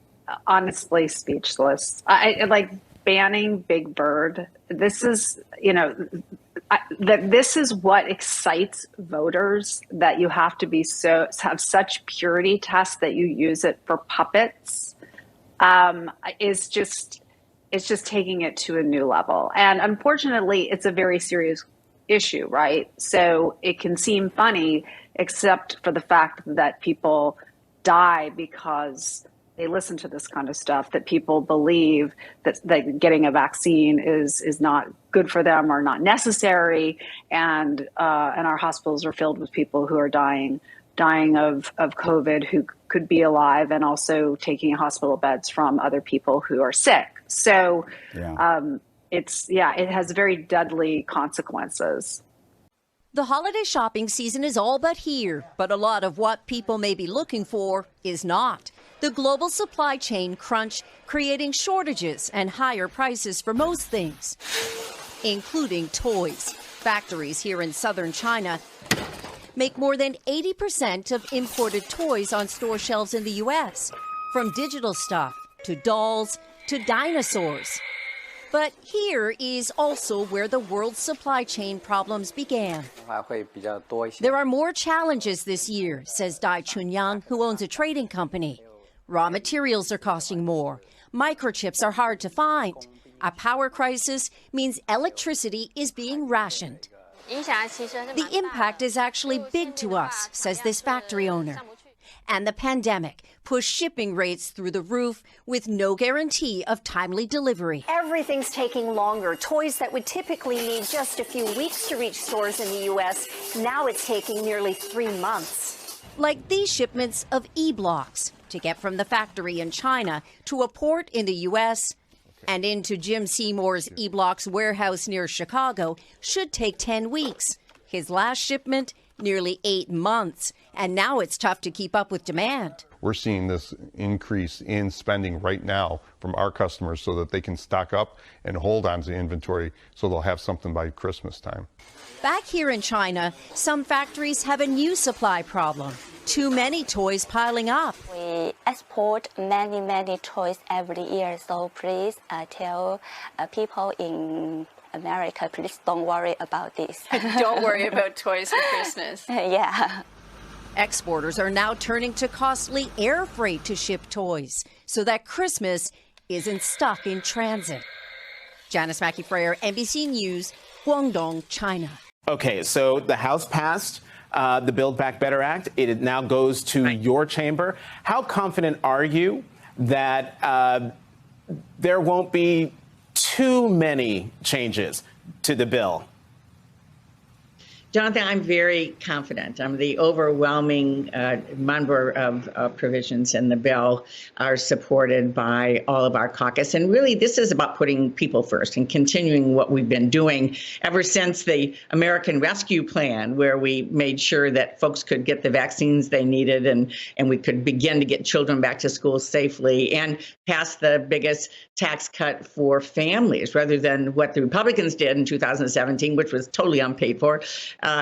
honestly speechless. I like banning Big Bird. This is, you know, this is what excites voters, that you have to be have such purity tests that you use it for puppets. It's just taking it to a new level. And unfortunately, it's a very serious issue, right? So it can seem funny, except for the fact that people die because they listen to this kind of stuff, that people believe that getting a vaccine is not good for them or not necessary, and our hospitals are filled with people who are dying of COVID, who could be alive, and also taking hospital beds from other people who are sick. So it has very deadly consequences. The holiday shopping season is all but here, but a lot of what people may be looking for is not. The global supply chain crunch creating shortages and higher prices for most things, including toys. Factories here in southern China make more than 80% of imported toys on store shelves in the U.S., from digital stuff to dolls to dinosaurs. But here is also where the world's supply chain problems began. There are more challenges this year, says Dai Chunyang, who owns a trading company. Raw materials are costing more. Microchips are hard to find. A power crisis means electricity is being rationed. The impact is actually big to us, says this factory owner. And the pandemic pushed shipping rates through the roof with no guarantee of timely delivery. Everything's taking longer. Toys that would typically need just a few weeks to reach stores in the U.S., now it's taking nearly 3 months. Like these shipments of E-blocks to get from the factory in China to a port in the U.S. and into Jim Seymour's E-blocks warehouse near Chicago should take 10 weeks. His last shipment, nearly 8 months. And now it's tough to keep up with demand. We're seeing this increase in spending right now from our customers so that they can stock up and hold on to the inventory so they'll have something by Christmas time. Back here in China, some factories have a new supply problem. Too many toys piling up. We export many toys every year, so please tell people in America, please don't worry about this. Don't worry about toys for Christmas. Yeah. Exporters are now turning to costly air freight to ship toys so that Christmas isn't stuck in transit. Janice Mackey-Freyer, NBC News, Guangdong, China. Okay, so the House passed the Build Back Better Act. It now goes to your chamber. How confident are you that there won't be too many changes to the bill? Jonathan, I'm very confident. The overwhelming number of provisions in the bill are supported by all of our caucus. And really, this is about putting people first and continuing what we've been doing ever since the American Rescue Plan, where we made sure that folks could get the vaccines they needed and we could begin to get children back to school safely and pass the biggest tax cut for families rather than what the Republicans did in 2017, which was totally unpaid for.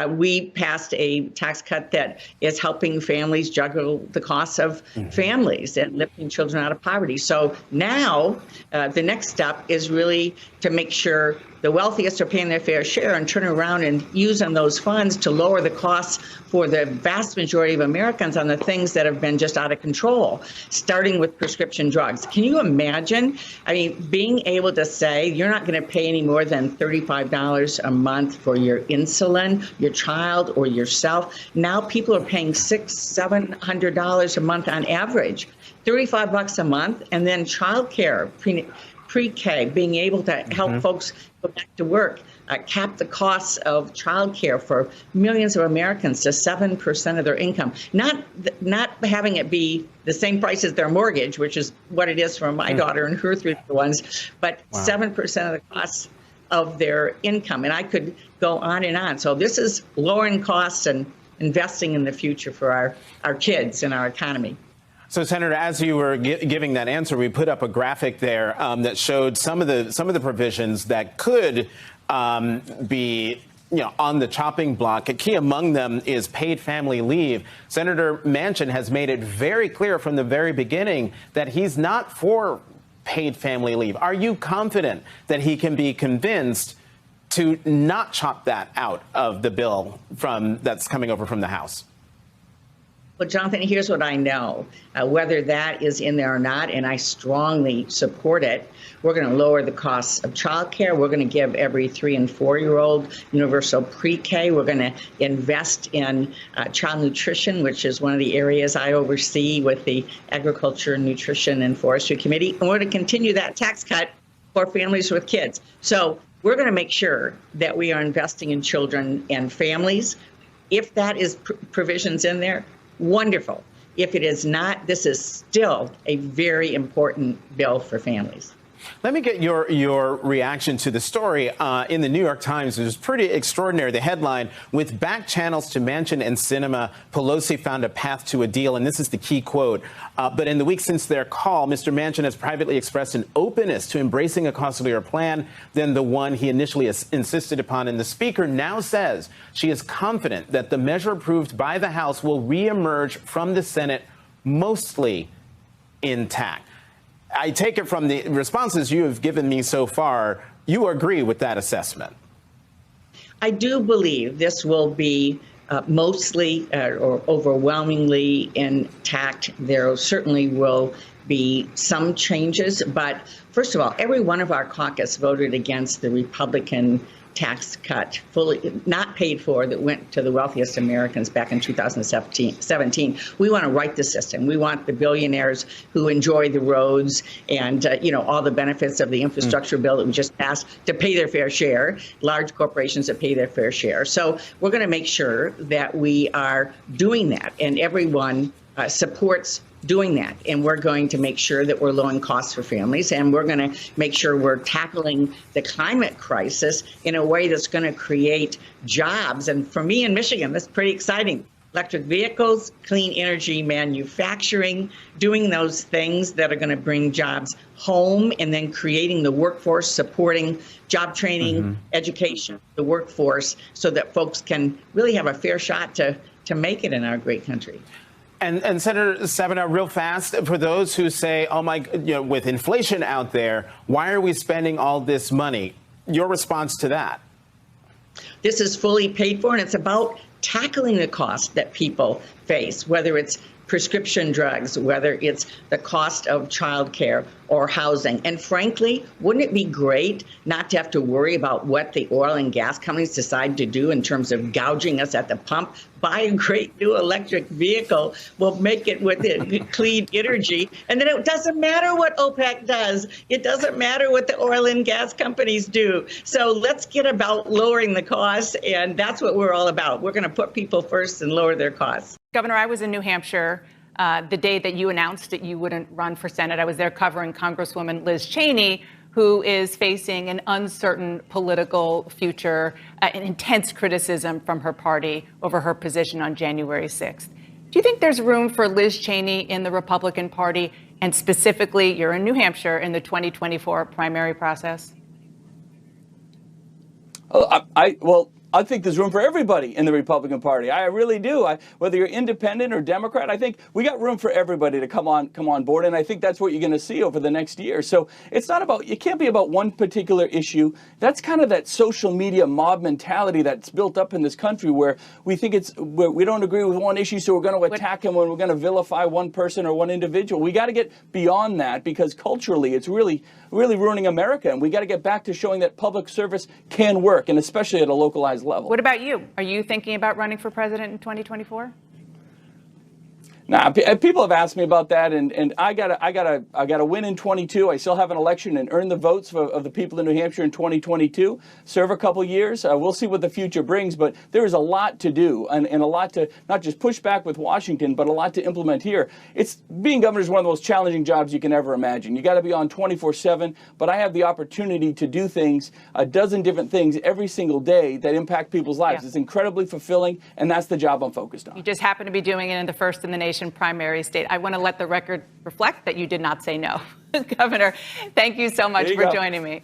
We passed a tax cut that is helping families juggle the costs of families and lifting children out of poverty. So now the next step is really to make sure the wealthiest are paying their fair share and turn around and using those funds to lower the costs for the vast majority of Americans on the things that have been just out of control, starting with prescription drugs. Can you imagine? I mean, being able to say you're not going to pay any more than $35 a month for your insulin, your child or yourself. Now people are paying $600, $700 a month on average, $35 a month, and then childcare, pre-K, being able to help folks go back to work, cap the costs of childcare for millions of Americans to 7% of their income. Not having it be the same price as their mortgage, which is what it is for my daughter and her three little ones, but 7% of the costs of their income. And I could go on and on. So this is lowering costs and investing in the future for our kids and our economy. So, Senator, as you were giving that answer, we put up a graphic there that showed some of the provisions that could be, on the chopping block. A key among them is paid family leave. Senator Manchin has made it very clear from the very beginning that he's not for paid family leave. Are you confident that he can be convinced to not chop that out of the bill that's coming over from the House? Well, Jonathan, here's what I know. Whether that is in there or not, and I strongly support it, we're going to lower the costs of childcare. We're going to give every 3- and 4-year-old universal pre-K. We're going to invest in child nutrition, which is one of the areas I oversee with the Agriculture, Nutrition, and Forestry Committee. And we're going to continue that tax cut for families with kids. So we're going to make sure that we are investing in children and families. If that is provisions in there, wonderful. If it is not, this is still a very important bill for families. Let me get your reaction to the story in the New York Times. It was pretty extraordinary. The headline, with back channels to Manchin and Sinema, Pelosi found a path to a deal. And this is the key quote. But in the weeks since their call, Mr. Manchin has privately expressed an openness to embracing a costlier plan than the one he initially insisted upon. And the speaker now says she is confident that the measure approved by the House will reemerge from the Senate mostly intact. I take it from the responses you have given me so far, you agree with that assessment. I do believe this will be mostly or overwhelmingly intact. There certainly will be some changes, but first of all, every one of our caucus voted against the Republican tax cut, fully not paid for, that went to the wealthiest Americans back in 2017. We want to right the system. We want the billionaires who enjoy the roads and all the benefits of the infrastructure bill that we just passed to pay their fair share, large corporations that pay their fair share. So we're going to make sure that we are doing that, and everyone supports doing that. And we're going to make sure that we're lowering costs for families, and we're going to make sure we're tackling the climate crisis in a way that's going to create jobs. And for me in Michigan, that's pretty exciting. Electric vehicles, clean energy manufacturing, doing those things that are going to bring jobs home, and then creating the workforce, supporting job training, education, the workforce, so that folks can really have a fair shot to make it in our great country. And Senator Stabenow, real fast, for those who say, oh my, with inflation out there, why are we spending all this money? Your response to that? This is fully paid for, and it's about tackling the cost that people face, whether it's prescription drugs, whether it's the cost of childcare or housing. And frankly, wouldn't it be great not to have to worry about what the oil and gas companies decide to do in terms of gouging us at the pump? Buy a great new electric vehicle, we'll make it with clean energy, and then it doesn't matter what OPEC does. It doesn't matter what the oil and gas companies do. So let's get about lowering the costs, and that's what we're all about. We're going to put people first and lower their costs. Governor, I was in New Hampshire the day that you announced that you wouldn't run for Senate. I was there covering Congresswoman Liz Cheney, who is facing an uncertain political future and intense criticism from her party over her position on January 6th. Do you think there's room for Liz Cheney in the Republican Party, and specifically, you're in New Hampshire, in the 2024 primary process? I think there's room for everybody in the Republican Party. I really do. Whether you're independent or Democrat, I think we got room for everybody to come on board, and I think that's what you're going to see over the next year. So it's not about, it can't be about one particular issue. That's kind of that social media mob mentality that's built up in this country, where we think we don't agree with one issue, so we're going to attack him, when we're going to vilify one person or one individual. We got to get beyond that, because culturally it's really ruining America, and we got to get back to showing that public service can work, and especially at a localized level. What about you? Are you thinking about running for president in 2024? Nah, people have asked me about that, and I gotta win in 22. I still have an election and earn the votes of the people in New Hampshire in 2022. Serve a couple years. We'll see what the future brings, but there is a lot to do, and a lot to not just push back with Washington, but a lot to implement here. Being governor is one of the most challenging jobs you can ever imagine. You got to be on 24/7, but I have the opportunity to do things, a dozen different things every single day that impact people's lives. Yeah. It's incredibly fulfilling, and that's the job I'm focused on. You just happen to be doing it in the first in the nation primary state. I want to let the record reflect that you did not say no. Governor, thank you so much for joining me.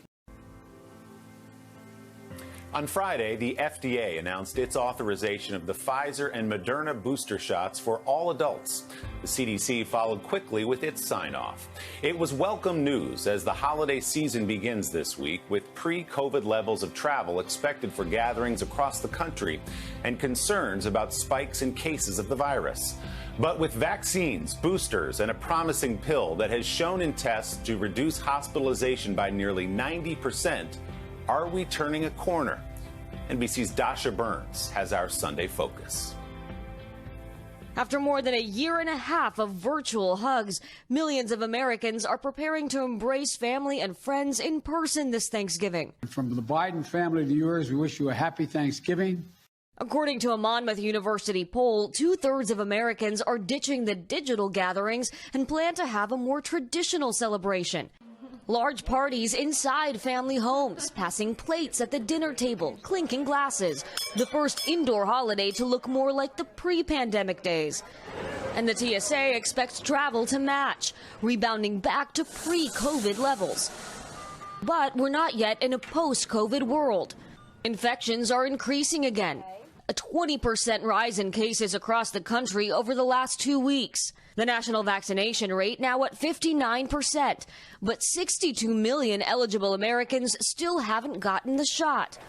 On Friday, the FDA announced its authorization of the Pfizer and Moderna booster shots for all adults. The CDC followed quickly with its sign-off. It was welcome news as the holiday season begins this week, with pre-COVID levels of travel expected for gatherings across the country and concerns about spikes in cases of the virus. But with vaccines, boosters, and a promising pill that has shown in tests to reduce hospitalization by nearly 90%, are we turning a corner? NBC's Dasha Burns has our Sunday focus. After more than a year and a half of virtual hugs, millions of Americans are preparing to embrace family and friends in person this Thanksgiving. From the Biden family to yours, we wish you a happy Thanksgiving. According to a Monmouth University poll, 2/3 of Americans are ditching the digital gatherings and plan to have a more traditional celebration. Large parties inside family homes, passing plates at the dinner table, clinking glasses. The first indoor holiday to look more like the pre-pandemic days. And the TSA expects travel to match, rebounding back to pre-COVID levels. But we're not yet in a post-COVID world. Infections are increasing again. A 20% rise in cases across the country over the last 2 weeks. The national vaccination rate now at 59%, but 62 million eligible Americans still haven't gotten the shot.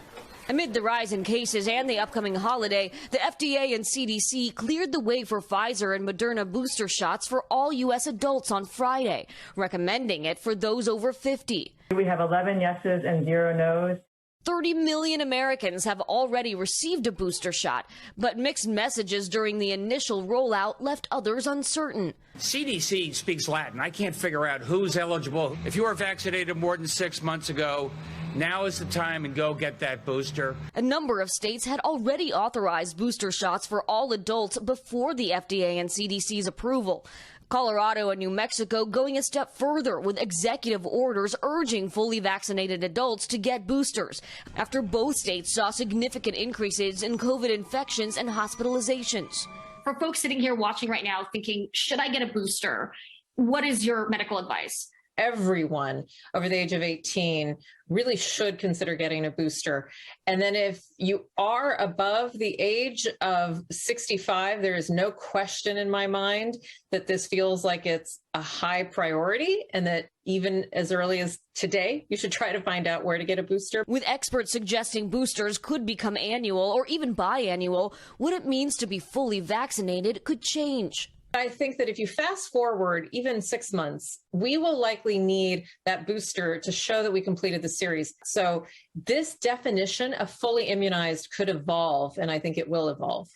Amid the rise in cases and the upcoming holiday, the FDA and CDC cleared the way for Pfizer and Moderna booster shots for all U.S. adults on Friday, recommending it for those over 50. We have 11 yeses and 0 nos. 30 million Americans have already received a booster shot, but mixed messages during the initial rollout left others uncertain. CDC speaks Latin. I can't figure out who's eligible. If you were vaccinated more than 6 months ago, now is the time and go get that booster. A number of states had already authorized booster shots for all adults before the FDA and CDC's approval. Colorado and New Mexico going a step further with executive orders urging fully vaccinated adults to get boosters after both states saw significant increases in COVID infections and hospitalizations. For folks sitting here watching right now thinking, should I get a booster? What is your medical advice? everyone over the age of 18 really should consider getting a booster. And then if you are above the age of 65, there is no question in my mind that this feels like it's a high priority, and that even as early as today, you should try to find out where to get a booster. With experts suggesting boosters could become annual or even biannual, what it means to be fully vaccinated could change. I think that if you fast forward even 6 months, we will likely need that booster to show that we completed the series. So this definition of fully immunized could evolve, and I think it will evolve.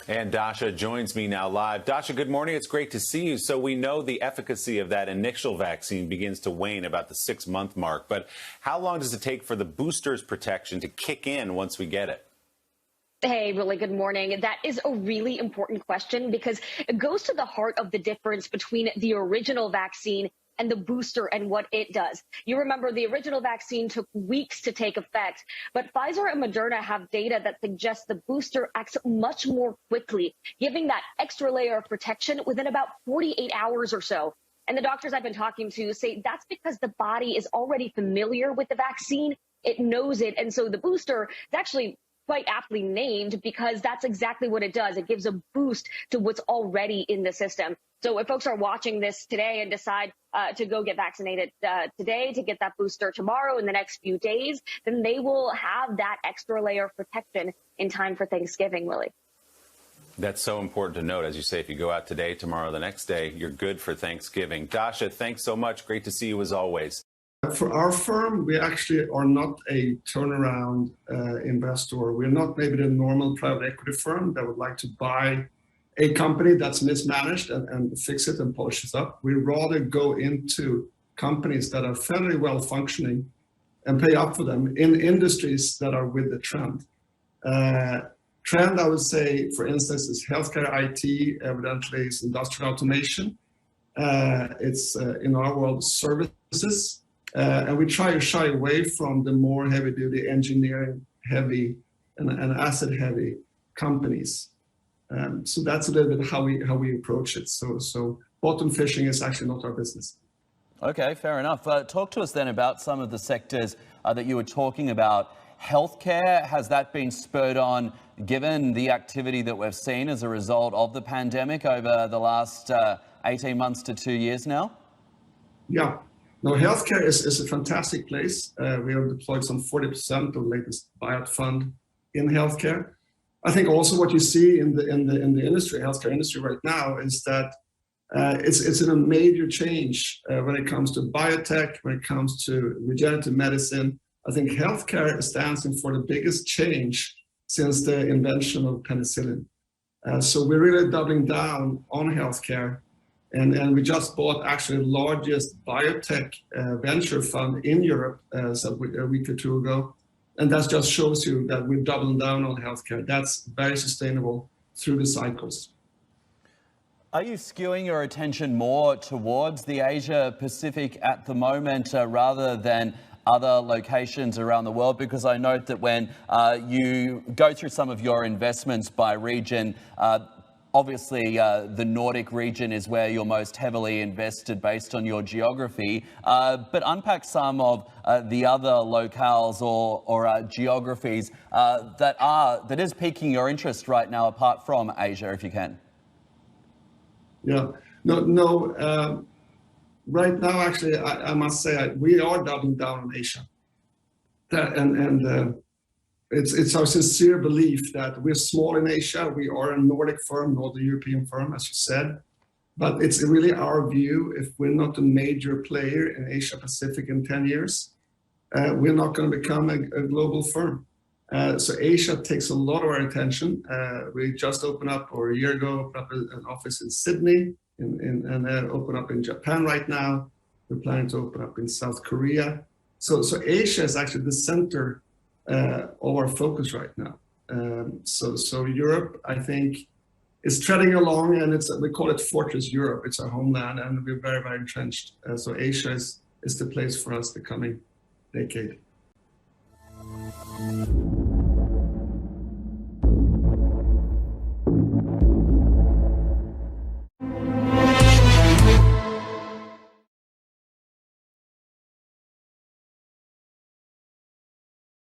And Dasha joins me now live. Dasha, good morning. It's great to see you. So we know the efficacy of that initial vaccine begins to wane about the 6-month mark, but how long does it take for the booster's protection to kick in once we get it? Hey, really good morning. That is a really important question because it goes to the heart of the difference between the original vaccine and the booster and what it does. You remember the original vaccine took weeks to take effect, but Pfizer and Moderna have data that suggests the booster acts much more quickly, giving that extra layer of protection within about 48 hours or so. And the doctors I've been talking to say that's because the body is already familiar with the vaccine. It knows it. And so the booster is actually quite aptly named because that's exactly what it does. It gives a boost to what's already in the system. So if folks are watching this today and decide to go get vaccinated today, to get that booster tomorrow in the next few days, then they will have that extra layer of protection in time for Thanksgiving, Willie. That's so important to note. As you say, if you go out today, tomorrow, the next day, you're good for Thanksgiving. Dasha, thanks so much. Great to see you as always. For our firm, we actually are not a turnaround investor. We're not maybe the normal private equity firm that would like to buy a company that's mismanaged and fix it and polish it up. We rather go into companies that are fairly well functioning and pay up for them in industries that are with the trend. Trend, I would say, for instance, is healthcare IT, evidently is industrial automation. It's, in our world, services. And we try to shy away from the more heavy-duty engineering-heavy and asset-heavy companies. So that's a little bit how we approach it. So bottom fishing is actually not our business. Okay, fair enough. Talk to us then about some of the sectors that you were talking about. Healthcare, has that been spurred on given the activity that we've seen as a result of the pandemic over the last 18 months to 2 years now? Yeah. No, healthcare is a fantastic place. We have deployed some 40% of the latest buyout fund in healthcare. I think also what you see in the industry, healthcare industry right now, is that it's in a major change when it comes to biotech, when it comes to regenerative medicine. I think healthcare stands in for the biggest change since the invention of penicillin. So we're really doubling down on healthcare. And we just bought actually the largest biotech venture fund in Europe a week or two ago. And that just shows you that we're doubling down on healthcare. That's very sustainable through the cycles. Are you skewing your attention more towards the Asia Pacific at the moment rather than other locations around the world? Because I note that when you go through some of your investments by region, obviously, the Nordic region is where you're most heavily invested based on your geography, but unpack some of the other locales or geographies that is piquing your interest right now, apart from Asia, if you can. Yeah, no. Right now, actually, I must say we are doubling down on Asia, It's our sincere belief that we're small in Asia. We are a Nordic firm, not a European firm, as you said. But it's really our view, if we're not a major player in Asia Pacific in 10 years, we're not going to become a global firm. So Asia takes a lot of our attention. We just opened up, or a year ago, opened up an office in Sydney and open up in Japan right now. We're planning to open up in South Korea. So Asia is actually the center of our focus right now. So Europe, I think, is treading along, and we call it Fortress Europe. It's our homeland, and we're very, very entrenched. So Asia is the place for us the coming decade.